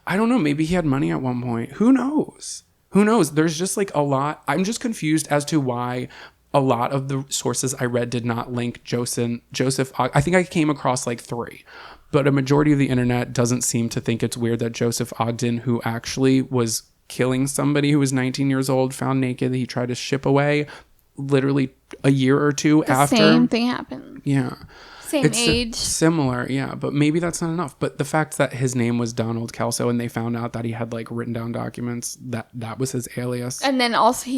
I don't know. Maybe he had money at one point. Who knows? There's just like a lot. I'm just confused as to why a lot of the sources I read did not link Joseph. I think I came across like 3, but a majority of the internet doesn't seem to think it's weird that Joseph Ogden, who actually was killing somebody who was 19 years old, found naked, that he tried to ship away literally a year or two after. The same thing happened. Yeah. Same age. Similar, yeah. But maybe that's not enough. But the fact that his name was Donald Kelso and they found out that he had like written down documents, that was his alias. And then also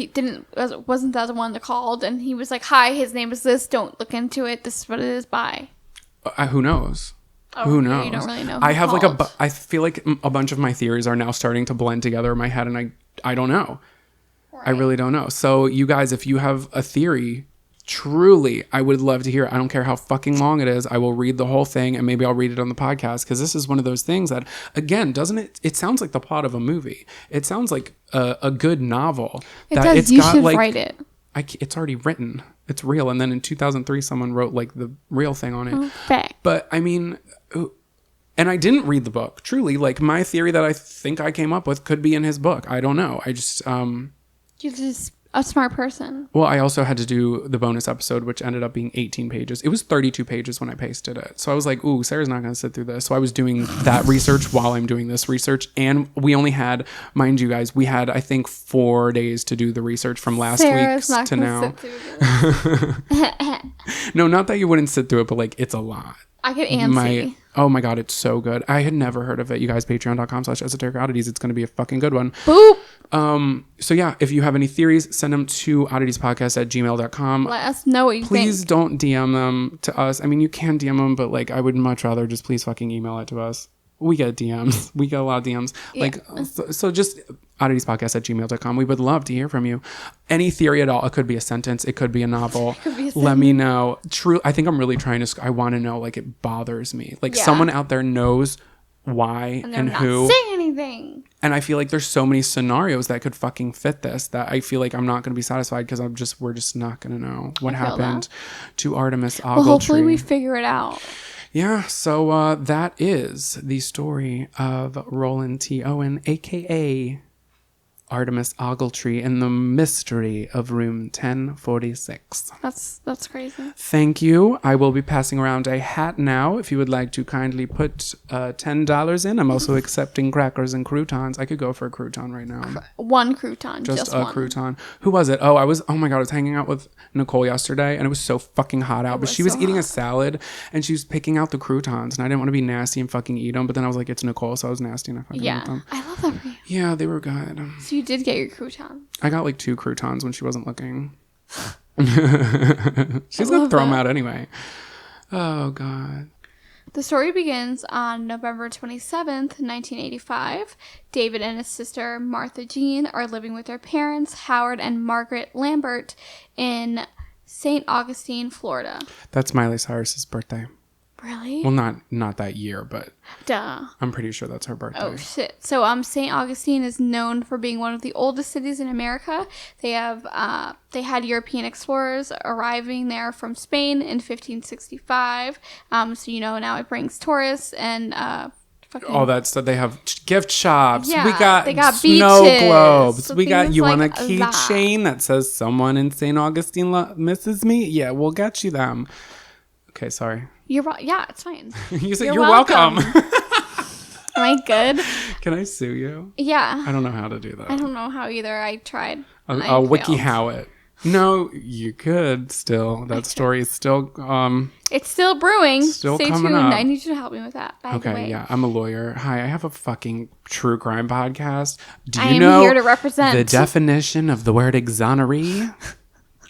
wasn't that the one that called and he was like, hi, his name is this. Don't look into it. This is what it is. Bye. Who knows? Oh, who knows? You don't really know. I have called. I feel like a bunch of my theories are now starting to blend together in my head, and I don't know. Right. I really don't know. So you guys, if you have a theory, truly, I would love to hear it. I don't care how fucking long it is. I will read the whole thing, and maybe I'll read it on the podcast, because this is one of those things that, again, doesn't it? It sounds like the plot of a movie. It sounds like a good novel. It does. You should write it. It's already written. It's real. And then in 2003, someone wrote like the real thing on it. Fact. But I mean, and I didn't read the book. Truly, like my theory that I think I came up with could be in his book. I don't know. I just you're just a smart person. Well, I also had to do the bonus episode, which ended up being 18 pages. It was 32 pages when I pasted it. So I was like, ooh, Sarah's not going to sit through this. So I was doing that research while I'm doing this research. And we only had, mind you guys, we had, I think, 4 days to do the research from last week's to now. No, not that you wouldn't sit through it, but like, it's a lot. I could answer. Oh my God, it's so good. I had never heard of it. You guys, patreon.com/esoteric oddities. It's going to be a fucking good one. Boop. So yeah, if you have any theories, send them to odditiespodcast@gmail.com. Let us know what you think. Please don't DM them to us. I mean, you can DM them, but like, I would much rather just please fucking email it to us. We get DMs. We get a lot of DMs. Yeah. Like, so just odditiespodcast@gmail.com. We would love to hear from you. Any theory at all. It could be a sentence. It could be a novel. Let me know. True. I think I'm really trying to, I want to know, like, it bothers me. Like, someone out there knows why and who. Not saying anything. And I feel like there's so many scenarios that could fucking fit this that I feel like I'm not going to be satisfied, because we're just not going to know what happened to Artemis Ogletree. Well, hopefully we figure it out. Yeah, so that is the story of Roland T. Owen, a.k.a. Artemis Ogletree in the mystery of room 1046. That's crazy. Thank you. I will be passing around a hat now if you would like to kindly put $10 in. I'm also accepting crackers and croutons. I could go for a crouton right now. One crouton. Just a one. crouton. Who was it? Oh my God. I was hanging out with Nicole yesterday and it was so fucking hot out. But she was eating a salad and she was picking out the croutons and I didn't want to be nasty and fucking eat them. But then I was like, it's Nicole. So I was nasty and I fucking ate them. I love that for you. Yeah, they were good. So you did get your crouton. I got like 2 croutons when she wasn't looking. She's going to throw them out anyway. Oh, God. The story begins on November 27th, 1985. David and his sister, Martha Jean, are living with their parents, Howard and Margaret Lambert, in St. Augustine, Florida. That's Miley Cyrus's birthday. Really? Well, not that year, but duh. I'm pretty sure that's her birthday. Oh, shit. So, St. Augustine is known for being one of the oldest cities in America. They had European explorers arriving there from Spain in 1565. So, now it brings tourists and all that stuff. They have gift shops. Yeah, they got snow beaches, globes. So you want a like keychain that says someone in St. Augustine misses me? Yeah, we'll get you them. Okay, sorry. Yeah, it's fine. You said you're welcome. Am I good? Can I sue you? Yeah. I don't know how to do that. I don't know how either. I tried. I'll wiki how it. No, you could still. That story is still it's still brewing. Still Stay coming tuned. up. I need you to help me with that. By the way. Yeah, I'm a lawyer. Hi, I have a fucking true crime podcast. Do I you am know here to represent the definition of the word exoneree?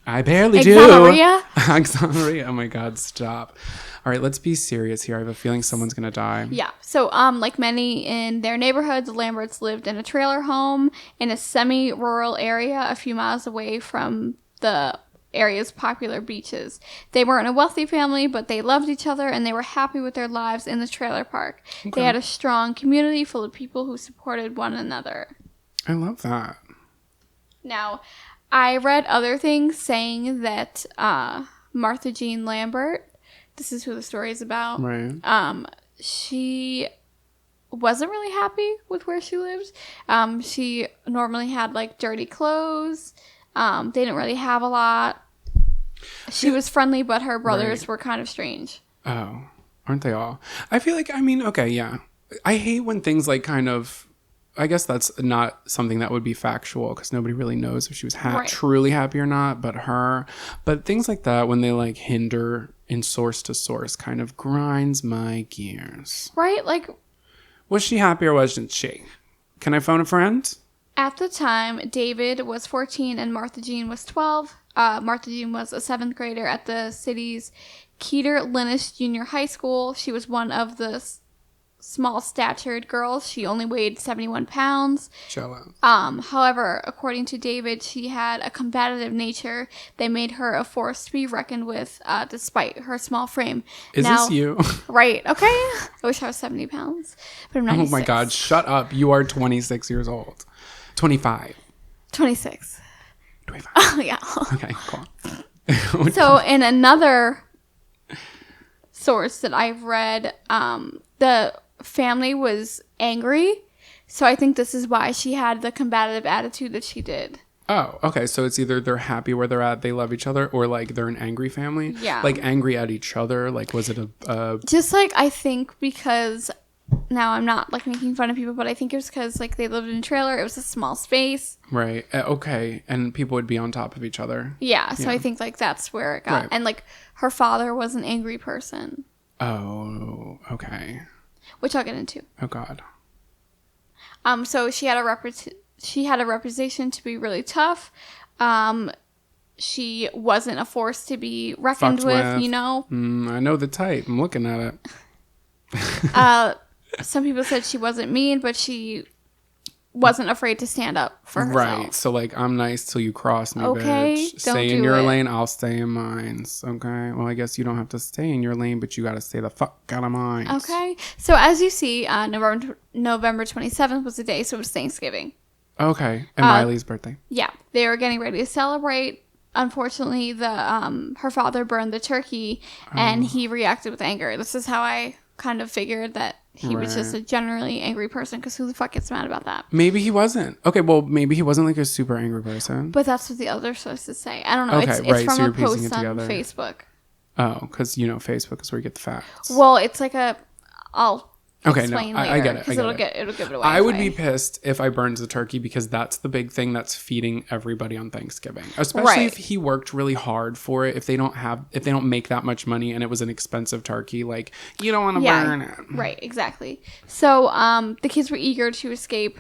I barely Exoneria? do. Exoneria. Oh my God, stop. All right, let's be serious here. I have a feeling someone's going to die. Yeah. So, like many in their neighborhoods, the Lamberts lived in a trailer home in a semi-rural area a few miles away from the area's popular beaches. They weren't a wealthy family, but they loved each other and they were happy with their lives in the trailer park. Okay. They had a strong community full of people who supported one another. I love that. Now, I read other things saying that Martha Jean Lambert, this is who the story is about. Right. She wasn't really happy with where she lived. She normally had like dirty clothes. They didn't really have a lot. She was friendly, but her brothers were kind of strange. Oh, aren't they all? I feel like, okay, yeah. I hate when things like kind of, I guess that's not something that would be factual because nobody really knows if she was truly happy or not, but things like that when they like hinder in source to source kind of grinds my gears. Right? Like, was she happy or wasn't she? Can I phone a friend? At the time, David was 14 and Martha Jean was 12. Martha Jean was a 7th grader at the city's Keeter Linus Junior High School. She was one of the small-statured girls. She only weighed 71 pounds. Jello. However, according to David, she had a combative nature. They made her a force to be reckoned with, despite her small frame. Is this you? Right. Okay. I wish I was 70 pounds, but I'm 96. Oh my God! Shut up! You are 26 years old. 25. 26. 25. Oh yeah. Okay. Cool. So in another source that I've read, the family was angry, so I think this is why she had the combative attitude that she did. Oh, okay. So it's either they're happy where they're at, they love each other, or like they're an angry family. Yeah. Like angry at each other. Like was it a just like I think because now I'm not like making fun of people, but I think it was because like they lived in a trailer. It was a small space. Right. Okay. And people would be on top of each other. Yeah. So I think like that's where it got. Right. And like her father was an angry person. Oh. Okay. Which I'll get into. Oh God. So she had a reputation to be really tough. She wasn't a force to be reckoned with, you know? I know the type. I'm looking at it. Some people said she wasn't mean, but she wasn't afraid to stand up for herself. Right. So, like, I'm nice till you cross me, okay, bitch. Stay in your lane, I'll stay in mine. Okay? Well, I guess you don't have to stay in your lane, but you gotta stay the fuck out of mine. Okay. So, as you see, November 27th was the day, so it was Thanksgiving. Okay. And Miley's birthday. Yeah. They were getting ready to celebrate. Unfortunately, her father burned the turkey, and he reacted with anger. This is how I kind of figured that he was just a generally angry person, because who the fuck gets mad about that? Maybe he wasn't. Okay, well, maybe he wasn't like a super angry person. But that's what the other sources say. I don't know. Okay, It's right, from so a you're piecing post it on together. Facebook. Oh, because, Facebook is where you get the facts. Well, it's like I'll Okay, explain no, later. I get it. Because it'll give it away. I would be pissed if I burned the turkey, because that's the big thing that's feeding everybody on Thanksgiving. Especially if he worked really hard for it. If they don't make that much money and it was an expensive turkey, like, you don't want to burn it. Right, exactly. So the kids were eager to escape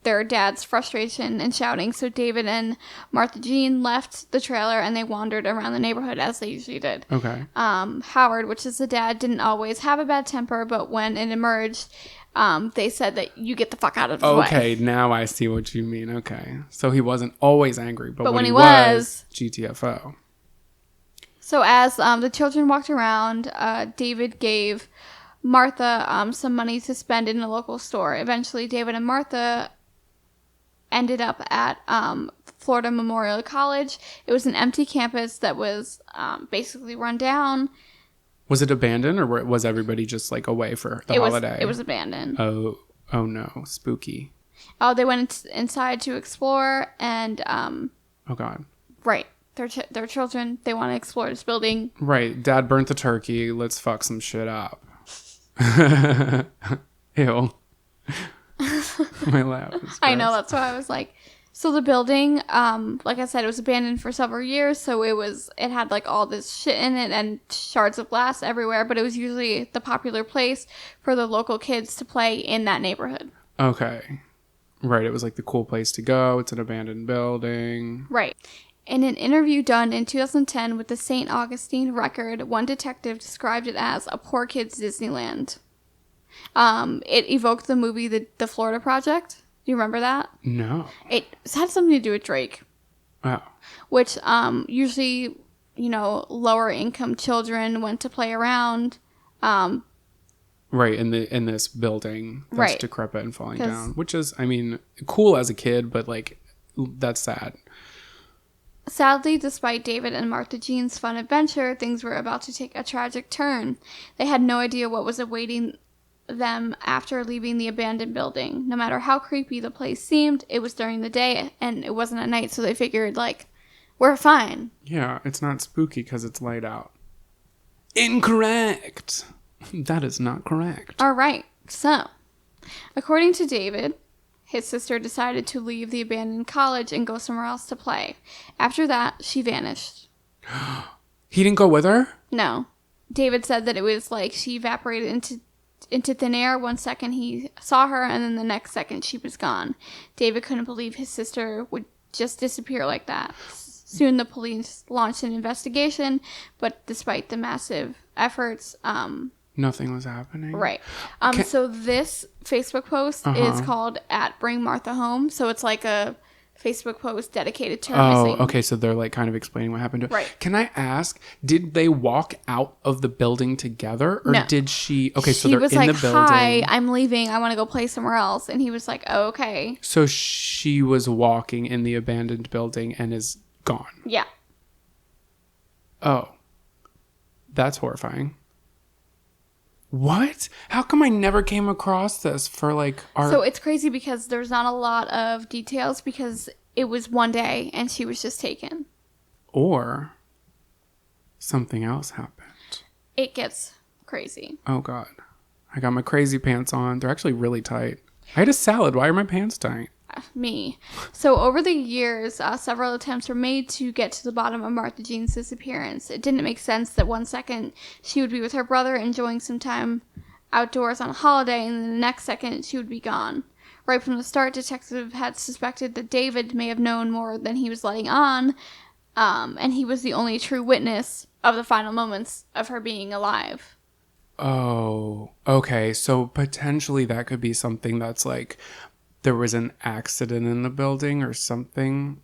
their dad's frustration and shouting. So David and Martha Jean left the trailer and they wandered around the neighborhood as they usually did. Okay. Howard, which is the dad, didn't always have a bad temper, but when it emerged, they said that you get the fuck out of the way. Okay, now I see what you mean. Okay. So he wasn't always angry, but when he was, GTFO. So as the children walked around, David gave Martha some money to spend in a local store. Eventually, David and Martha ended up at Florida Memorial College. It was an empty campus that was basically run down. Was it abandoned, or was everybody just like away for the holiday? It was abandoned. Oh no, spooky. Oh, they went inside to explore, and oh god. Right, their children. They want to explore this building. Right, Dad burnt the turkey. Let's fuck some shit up. Ew. My laugh is gross. I know, that's why I was like. So the building, like I said, it was abandoned for several years. So it had like all this shit in it and shards of glass everywhere. But it was usually the popular place for the local kids to play in that neighborhood. Okay. Right. It was like the cool place to go. It's an abandoned building. Right. In an interview done in 2010 with the St. Augustine Record, one detective described it as a poor kid's Disneyland. It evoked the movie The Florida Project. Do you remember that? No. It had something to do with Drake. Oh. Which usually, lower income children went to play around. Right, in this building that's right. decrepit and falling down. Which is, I mean, cool as a kid, but like, that's sad. Sadly, despite David and Martha Jean's fun adventure, things were about to take a tragic turn. They had no idea what was awaiting them after leaving the abandoned building. No matter how creepy the place seemed, it was during the day and it wasn't at night, so they figured, like, we're fine. Yeah, it's not spooky because it's light out. Incorrect! That is not correct. All right, so, according to David, his sister decided to leave the abandoned college and go somewhere else to play. After that, she vanished. He didn't go with her? No. David said that it was like she evaporated into thin air. 1 second he saw her, and then the next second she was gone. David couldn't believe his sister would just disappear like that. Soon the police launched an investigation, but despite the massive efforts, nothing was happening. Right. So this Facebook post is called @BringMarthaHome. So it's like a Facebook post dedicated to her missing. Okay. So they're like kind of explaining what happened to her. Right. Can I ask, did they walk out of the building together, or no. did she? Okay, so she they're was in like, the building. "Hi, I'm leaving. I want to go play somewhere else." And he was like, "Oh, okay." So she was walking in the abandoned building and is gone. Yeah. Oh, that's horrifying. What? How come I never came across this for like our... So it's crazy because there's not a lot of details because it was one day and she was just taken. Or something else happened. It gets crazy. Oh God. I got my crazy pants on. They're actually really tight. I had a salad. Why are my pants tight? Me. So over the years, several attempts were made to get to the bottom of Martha Jean's disappearance. It didn't make sense that 1 second she would be with her brother enjoying some time outdoors on a holiday, and then the next second she would be gone. Right from the start, detective had suspected that David may have known more than he was letting on, and he was the only true witness of the final moments of her being alive. Oh, okay. So potentially that could be something that's like there was an accident in the building or something.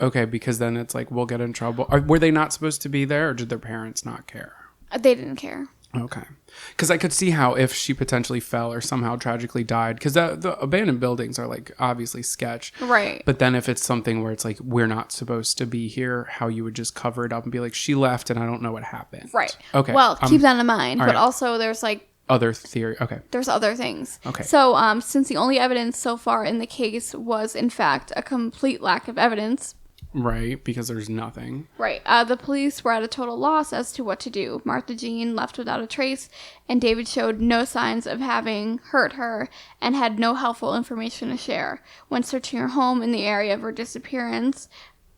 Okay, because then it's like we'll get in trouble. Were they not supposed to be there, or did their parents not care? They didn't care. Okay. Because I could see how if she potentially fell or somehow tragically died, because the abandoned buildings are like obviously sketch. Right. But then if it's something where it's like we're not supposed to be here, how you would just cover it up and be like, she left and I don't know what happened. Right. Okay. Well, keep that in mind. But right. also there's like other theory. Okay. There's other things. Okay. So, since the only evidence so far in the case was, in fact, a complete lack of evidence. Right, because there's nothing. Right. The police were at a total loss as to what to do. Martha Jean left without a trace, and David showed no signs of having hurt her and had no helpful information to share. When searching her home in the area of her disappearance,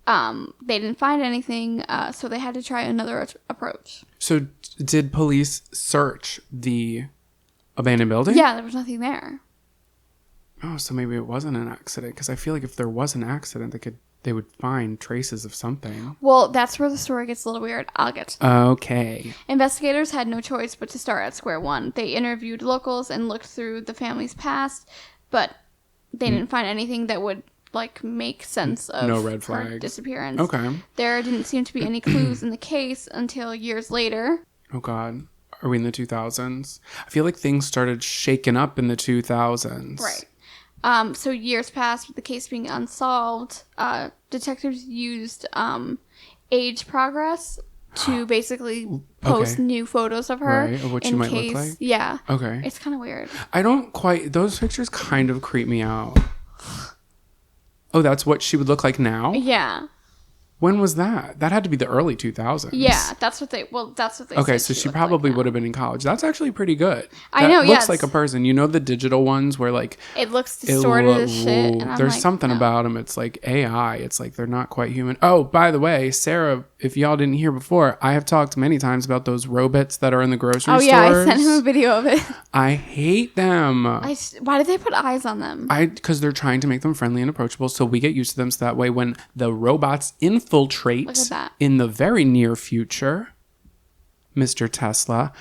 they didn't find anything, so they had to try another approach. So did police search the abandoned building? Yeah, there was nothing there. Oh, so maybe it wasn't an accident, because I feel like if there was an accident, they would find traces of something. Well, that's where the story gets a little weird. I'll get to that. Okay. Investigators had no choice but to start at square one. They interviewed locals and looked through the family's past, but they didn't find anything that would, like, make sense of No red her flags. disappearance. Okay. There didn't seem to be any clues in the case until years later. Oh, God. Are we in the 2000s? I feel like things started shaking up in the 2000s. Right. So years passed with the case being unsolved. Detectives used age progress to basically post new photos of her. Right, of what she might look like? Yeah. Okay. It's kind of weird. I don't quite... Those pictures kind of creep me out. Oh, that's what she would look like now? Yeah. When was that? That had to be the early 2000s. Yeah, that's what they Okay, said so she looked probably like would have been in college. That's actually pretty good. I know, That yeah, looks like a person. You know the digital ones where like... It looks distorted as shit. And I'm there's like, something no. about them. It's like AI. It's like they're not quite human. Oh, by the way, Sarah, if y'all didn't hear before, I have talked many times about those robots that are in the grocery stores. Oh yeah, I sent him a video of it. I hate them. Why did they put eyes on them? Because they're trying to make them friendly and approachable, so we get used to them. So that way, when the robots infiltrate Look at that. in the very near future, Mr. Tesla,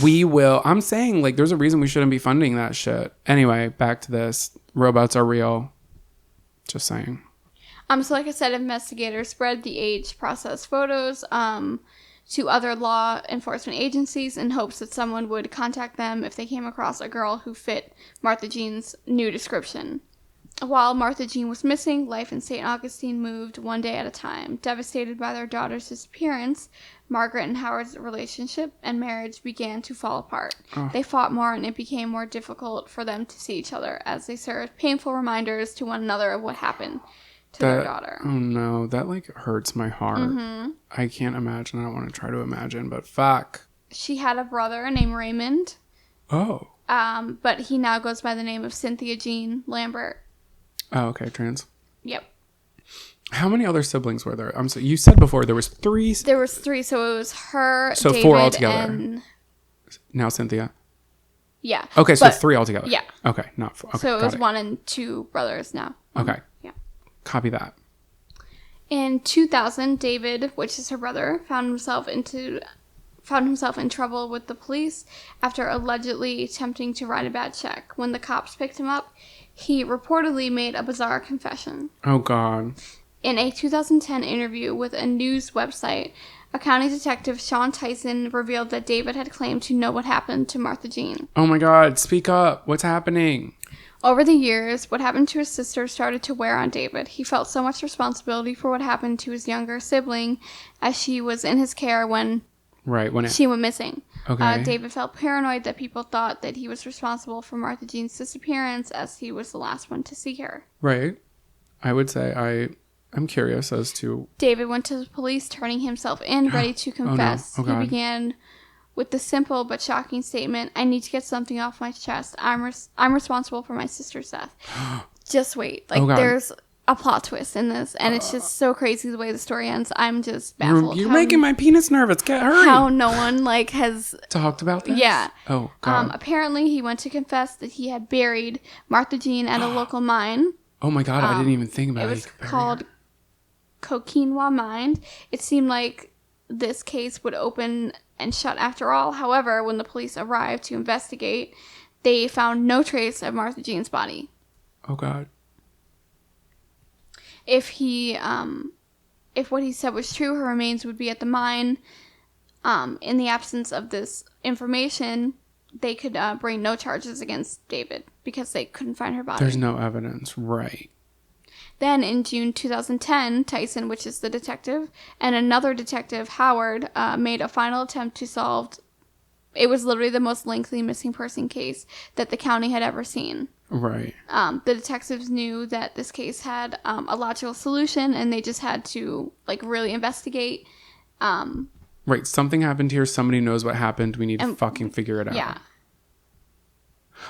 we will. I'm saying, like, there's a reason we shouldn't be funding that shit. Anyway, back to this. Robots are real. Just saying. So like I said, investigators spread the age process photos to other law enforcement agencies in hopes that someone would contact them if they came across a girl who fit Martha Jean's new description. While Martha Jean was missing, life in St. Augustine moved one day at a time. Devastated by their daughter's disappearance, Margaret and Howard's relationship and marriage began to fall apart. Oh. They fought more, and it became more difficult for them to see each other as they served painful reminders to one another of what happened to their daughter. Oh no, that like hurts my heart. Mm-hmm. I can't imagine. I don't want to try to imagine, but fuck. She had a brother named Raymond. Oh. But he now goes by the name of Cynthia Jean Lambert. Oh, okay, trans. Yep. How many other siblings were there? So you said before there was 3. There was 3, so it was her, So David, 4 altogether. and Now Cynthia. yeah. Okay, so 3 altogether. Yeah. Okay, not 4. Okay, So it got was 1 and 2 brothers now. Okay. Yeah. Copy that. In 2000, David, which is her brother, found himself in trouble with the police after allegedly attempting to write a bad check. When the cops picked him up, he reportedly made a bizarre confession. Oh, God. In a 2010 interview with a news website, a county detective, Sean Tyson, revealed that David had claimed to know what happened to Martha Jean. Oh, my God. Speak up. What's happening? Over the years, what happened to his sister started to wear on David. He felt so much responsibility for what happened to his younger sibling as she was in his care when she went missing. Okay. David felt paranoid that people thought that he was responsible for Martha Jean's disappearance as he was the last one to see her. Right. I would say I'm curious as to... David went to the police, turning himself in, ready to confess. Oh, no. Oh, God. He began with the simple but shocking statement, "I need to get something off my chest. I'm responsible for my sister's death." Just wait. Like, there's a plot twist in this, and it's just so crazy the way the story ends. I'm just baffled. You're making my penis nervous. Hurry. How no one, has... Talked about this? Yeah. Oh, God. Apparently, he went to confess that he had buried Martha Jean at a local mine. Oh, my God. I didn't even think about it. It was called Coquinwa Mine. It seemed like this case would open and shut after all. However, when the police arrived to investigate, they found no trace of Martha Jean's body. Oh, God. If what he said was true, her remains would be at the mine. In the absence of this information, they could bring no charges against David because they couldn't find her body. There's no evidence. Right. Then in June 2010, Tyson, which is the detective, and another detective, Howard, made a final attempt to solve it was literally the most lengthy missing person case that the county had ever seen. Right. The detectives knew that this case had a logical solution, and they just had to like really investigate. Right. Something happened here. Somebody knows what happened. We need to fucking figure it out. Yeah.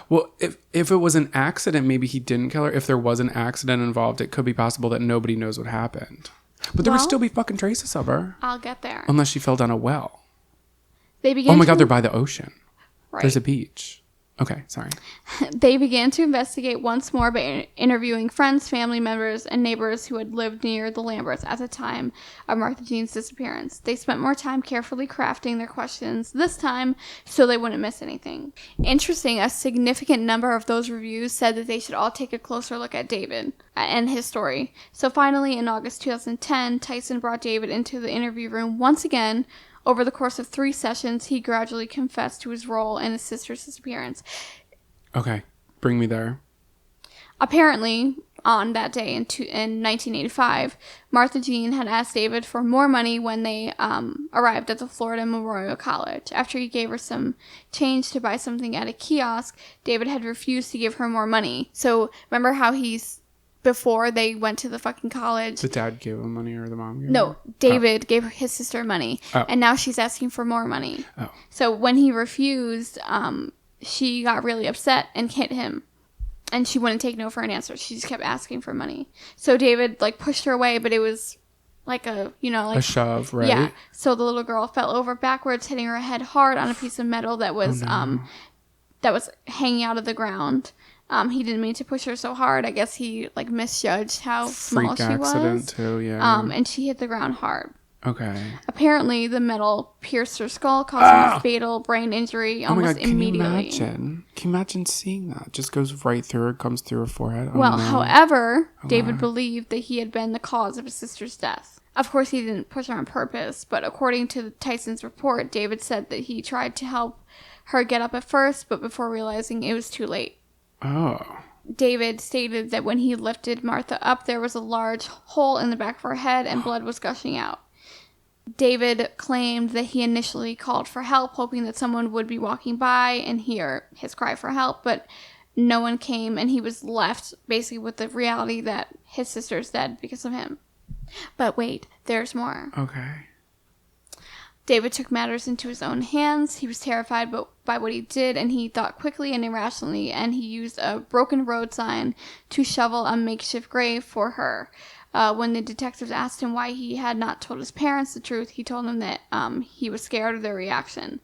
Well, if it was an accident, maybe he didn't kill her. If there was an accident involved, it could be possible that nobody knows what happened. But there would still be fucking traces of her. I'll get there. Unless she fell down a well. They began. Oh my God, they're by the ocean. Right. There's a beach. Okay, sorry. They began to investigate once more by interviewing friends, family members, and neighbors who had lived near the Lamberts at the time of Martha Jean's disappearance. They spent more time carefully crafting their questions this time so they wouldn't miss anything. Interesting, a significant number of those reviews said that they should all take a closer look at David and his story. So finally, in August 2010, Tyson brought David into the interview room once again. Over the course of 3 sessions, he gradually confessed to his role in his sister's disappearance. Okay, bring me there. Apparently, on that day in 1985, Martha Jean had asked David for more money when they arrived at the Florida Memorial College. After he gave her some change to buy something at a kiosk, David had refused to give her more money. So remember how before they went to the fucking college. The dad gave him money or the mom gave No, him? David gave his sister money. Oh. And now she's asking for more money. Oh. So when he refused, she got really upset and hit him. And she wouldn't take no for an answer. She just kept asking for money. So David, like, pushed her away, but it was like a shove, right? Yeah. So the little girl fell over backwards, hitting her head hard on a piece of metal that was that was hanging out of the ground. He didn't mean to push her so hard. I guess he like misjudged how small she was. Freak accident too, yeah. And she hit the ground hard. Okay. Apparently, the metal pierced her skull, causing a fatal brain injury almost immediately. Can you imagine seeing that? Just goes right through her, comes through her forehead. However, David believed that he had been the cause of his sister's death. Of course, he didn't push her on purpose, but according to Tyson's report, David said that he tried to help her get up at first, but before realizing it was too late. Oh. David stated that when he lifted Martha up, there was a large hole in the back of her head and blood was gushing out. David claimed that he initially called for help, hoping that someone would be walking by and hear his cry for help, but no one came, and he was left basically with the reality that his sister's dead because of him. But wait, there's more. Okay. David took matters into his own hands. He was terrified by what he did, and he thought quickly and irrationally, and he used a broken road sign to shovel a makeshift grave for her. When the detectives asked him why he had not told his parents the truth, he told them that he was scared of their reaction.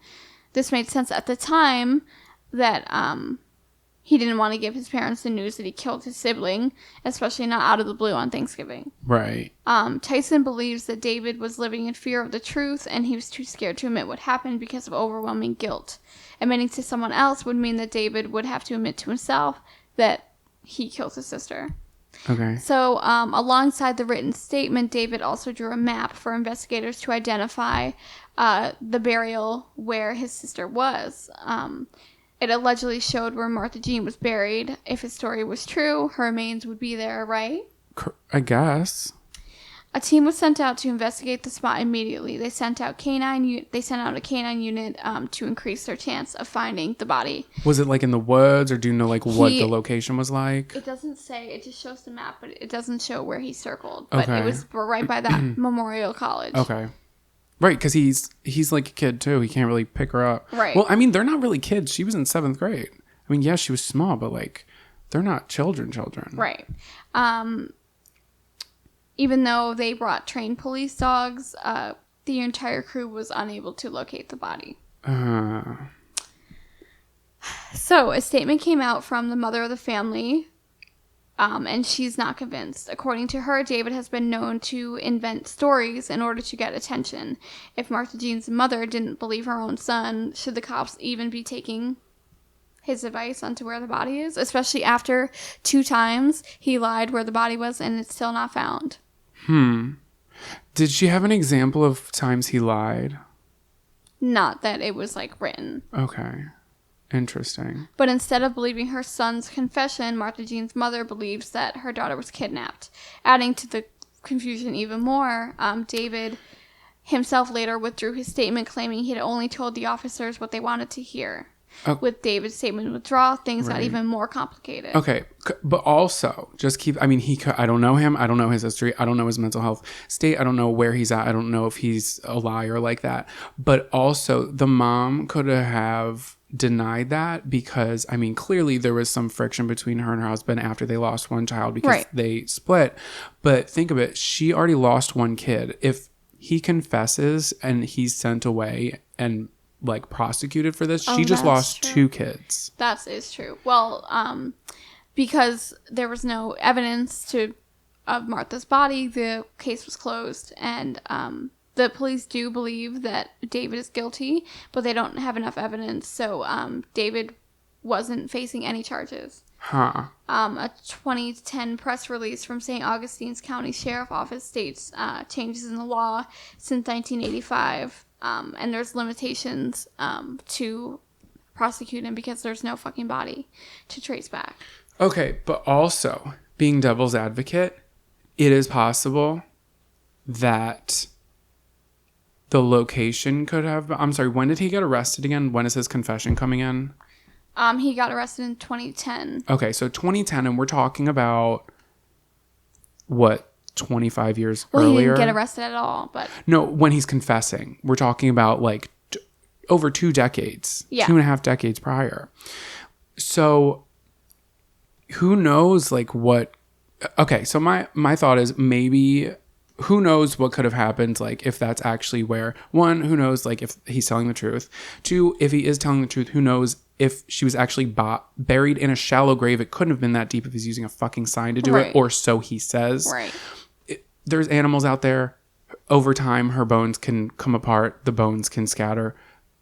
This made sense at the time that he didn't want to give his parents the news that he killed his sibling, especially not out of the blue on Thanksgiving. Right. Tyson believes that David was living in fear of the truth, and he was too scared to admit what happened because of overwhelming guilt. Admitting to someone else would mean that David would have to admit to himself that he killed his sister. Okay. So, alongside the written statement, David also drew a map for investigators to identify the burial where his sister was. It allegedly showed where Martha Jean was buried. If his story was true, her remains would be there, right? I guess. A team was sent out to investigate the spot immediately. They sent out a canine unit to increase their chance of finding the body. Was it like in the woods, or do you know like what the location was like? It doesn't say. It just shows the map, but it doesn't show where he circled. But Okay. it was right by that Memorial College. Okay. Right, because he's like a kid too. He can't really pick her up. Right. Well, I mean, they're not really kids. She was in 7th grade. I mean, yes, she was small, but like, they're not children. Right. Even though they brought trained police dogs, the entire crew was unable to locate the body. So a statement came out from the mother of the family. And she's not convinced. According to her, David has been known to invent stories in order to get attention. If Martha Jean's mother didn't believe her own son, should the cops even be taking his advice onto where the body is? Especially after 2 times he lied where the body was and it's still not found. Did she have an example of times he lied? Not that it was like written. Okay. Interesting. But instead of believing her son's confession, Martha Jean's mother believes that her daughter was kidnapped. Adding to the confusion even more, David himself later withdrew his statement, claiming he had only told the officers what they wanted to hear. Oh. With David's statement withdrawal, things got Right. even more complicated. Okay, but also I don't know him. I don't know his history. I don't know his mental health state. I don't know where he's at. I don't know if he's a liar like that. But also, the mom could have denied that because, I mean, clearly there was some friction between her and her husband after they lost one child because Right. they split. But think of it. She already lost one kid. If he confesses and he's sent away and like prosecuted for this, she just lost true. 2 kids. That is true. Well, because there was no evidence of Martha's body, the case was closed, and the police do believe that David is guilty, but they don't have enough evidence, so David wasn't facing any charges. Huh. A 2010 press release from St. Augustine's County Sheriff Office states changes in the law since 1985. And there's limitations to prosecute him because there's no fucking body to trace back. Okay, but also, being devil's advocate, it is possible that the location could have... I'm sorry, when did he get arrested again? When is his confession coming in? He got arrested in 2010. Okay, so 2010, and we're talking about, what, 25 years earlier? He didn't get arrested at all, but... No, when he's confessing. We're talking about, like, over 2 decades. Yeah. 2.5 decades prior. So, who knows, like, what... Okay, so my thought is maybe... Who knows what could have happened, like, if that's actually where... 1, who knows, like, if he's telling the truth. 2, if he is telling the truth, who knows if she was actually buried in a shallow grave. It couldn't have been that deep if he's using a fucking sign to do Right. it, or so he says. Right. There's animals out there. Over time, her bones can come apart. The bones can scatter.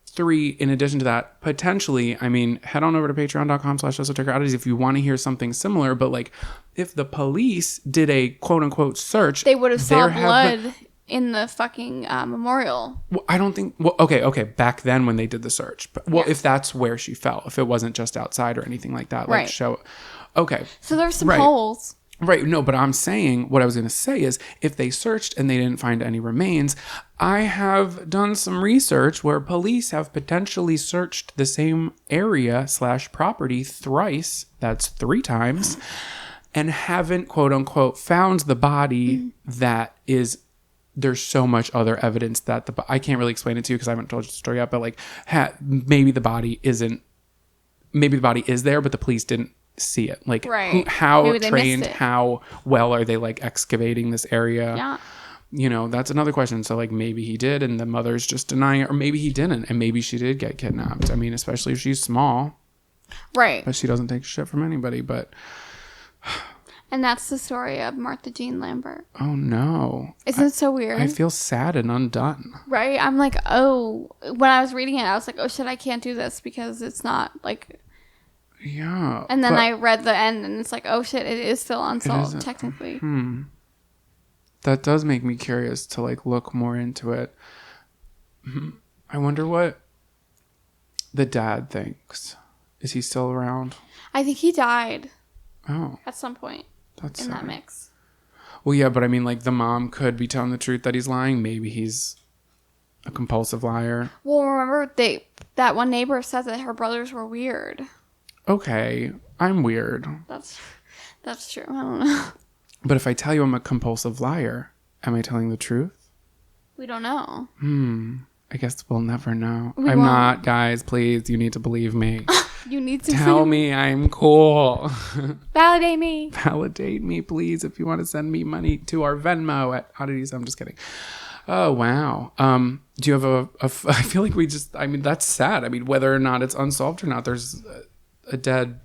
3, in addition to that, potentially, I mean, head on over to patreon.com/esoteric oddities if you want to hear something similar. But, like, if the police did a quote-unquote search... They would have saw blood in the fucking memorial. Well, I don't think... Well, okay. Back then when they did the search. But, well, Yeah. if that's where she fell. If it wasn't just outside or anything like that. Like, Right. show... Okay. So there's some Right. holes. Right. No, but I'm saying, what I was going to say is, if they searched and they didn't find any remains, I have done some research where police have potentially searched the same area/property thrice, that's 3 times, and haven't, quote unquote, found the body that is... There's so much other evidence that I can't really explain it to you because I haven't told you the story yet, but like maybe the body isn't... Maybe the body is there, but the police didn't see it. Like, Right. how Maybe they missed trained, it. how well are they like excavating this area? Yeah. You know, that's another question. So like maybe he did and the mother's just denying it, or maybe he didn't and maybe she did get kidnapped. I mean, especially if she's small, Right. but she doesn't take shit from anybody. But And that's the story of Martha Jean Lambert. oh no. Isn't it so weird? I feel sad and undone. Right? I'm like, oh, when I was reading it, I was like, oh shit, I can't do this because it's not like... Yeah. And then but I read the end and it's like, oh shit, it is still unsolved, isn't- technically. that does make me curious to like look more into it. I wonder what the dad thinks. Is he still around? I think he died Oh, at some point that's in that sad. mix. Well, yeah, but I mean, like, the mom could be telling the truth that he's lying. Maybe he's a compulsive liar. Well, remember that one neighbor said that her brothers were weird. Okay, I'm weird. That's true. I don't know. But if I tell you I'm a compulsive liar, am I telling the truth? We don't know. I guess we'll never know. We I'm won't. not, guys. Please, you need to believe me. You need to Tell me I'm cool. validate me. Validate me, please, if you want to send me money to our Venmo at Oddities. I'm just kidding. Oh, wow. Do you have I feel like I mean, that's sad. I mean, whether or not it's unsolved or not, there's a dead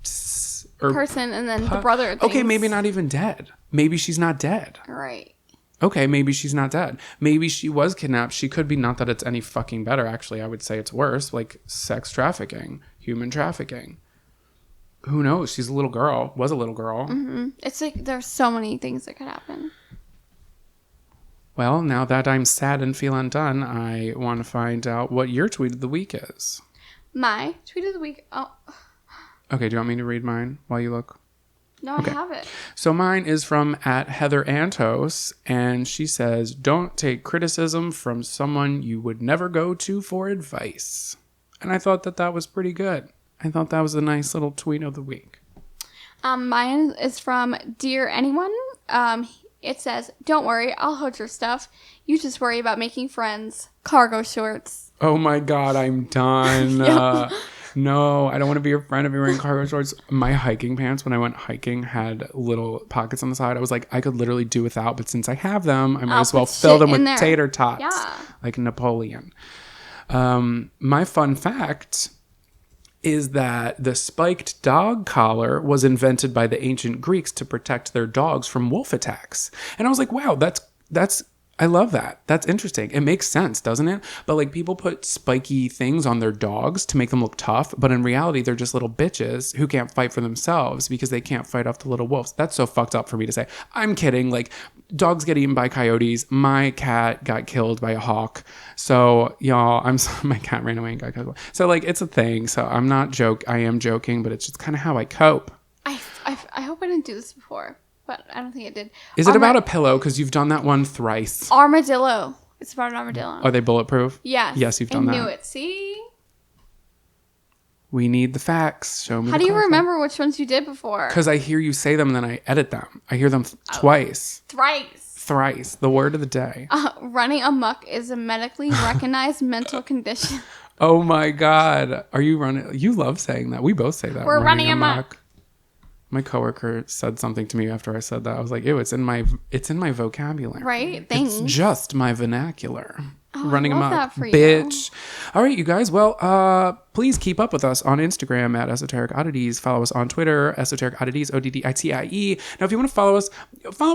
Person and then the brother. Okay, thinks- maybe not even dead. Maybe she's not dead. Right. Okay, maybe she's not dead. Maybe she was kidnapped. She could be. Not that it's any fucking better, actually. I would say it's worse. Like sex trafficking, human trafficking. Who knows? She's a little girl. Was a little girl. Mm-hmm. It's like there's so many things that could happen. Well, now that I'm sad and feel undone, I want to find out what your tweet of the week is. My tweet of the week. Oh, Okay, do you want me to read mine while you look? No, Okay. I have it. So mine is from @HeatherAntos, and she says, "Don't take criticism from someone you would never go to for advice." And I thought that was pretty good. I thought that was a nice little tweet of the week. Mine is from Dear Anyone. It says, "Don't worry, I'll hold your stuff. You just worry about making friends. Cargo shorts." Oh my God, I'm done. Yep. No, I don't want to be your friend if you're wearing cargo shorts. My hiking pants, when I went hiking, had little pockets on the side. I was like, I could literally do without, but since I have them, I might as well put fill shit them in with there. tater tots, Yeah. like Napoleon. My fun fact is that the spiked dog collar was invented by the ancient Greeks to protect their dogs from wolf attacks. And I was like, wow, that's I love that. That's interesting. It makes sense, doesn't it? But like people put spiky things on their dogs to make them look tough, but in reality they're just little bitches who can't fight for themselves because they can't fight off the little wolves. That's so fucked up for me to say. I'm kidding. Like dogs get eaten by coyotes. My cat got killed by a hawk. So y'all, my cat ran away and got killed. So like it's a thing. So I am joking, but it's just kind of how I cope. I hope I didn't do this before, but I don't think I did. Is it about a pillow? Because you've done that one thrice. Armadillo. It's about an armadillo. Are they bulletproof? Yes. Yes, you've done that. I knew it. See? We need the facts. Show me. How do you remember which ones you did before? Because I hear you say them and then I edit them. I hear them twice. Thrice. The word of the day. Running amok is a medically recognized mental condition. Oh my God. Are you running? You love saying that. We both say that. We're running amok. My coworker said something to me after I said that. I was like, ew, it's in my vocabulary. Right? Thanks. It's just my vernacular. Oh, Running I love amok, that for you. bitch. All right, you guys. Well, please keep up with us on Instagram @Esoteric Oddities. Follow us on Twitter, Esoteric Oddities, ODDITIE. Now, if you want to follow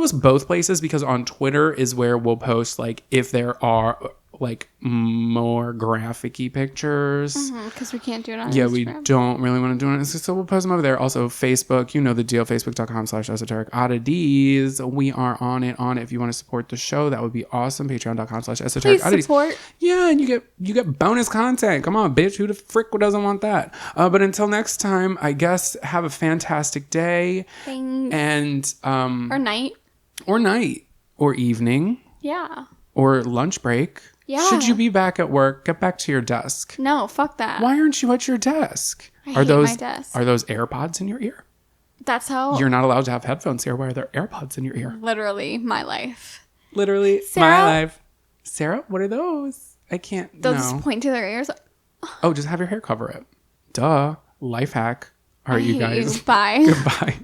us both places, because on Twitter is where we'll post like if there are like more graphic-y pictures. Because we can't do it on Yeah, Instagram. we don't really want to do it. So we'll post them over there. Also, Facebook, you know the deal, facebook.com/Esoteric Oddities. We are on it. If you want to support the show, that would be awesome. Patreon.com/Esoteric Please Oddities. support. Yeah, and you get bonus content. Come on, bitch. Who the frick doesn't want that? But until next time, I guess have a fantastic day. Thanks. And Or night. or night or evening Yeah. or lunch break. Yeah. Should you be back at work, get back to your desk. No, fuck that. Why aren't you at your desk? I hate my desk. Are those AirPods in your ear? That's how You're not allowed to have headphones here. Why are there AirPods in your ear? literally my life. Literally, Sarah? my life. Sarah, what are those? I can't. They'll no. just point to their ears. Oh, just have your hair cover it. Duh. Life hack. All right, I you hate guys. you. Bye. Goodbye.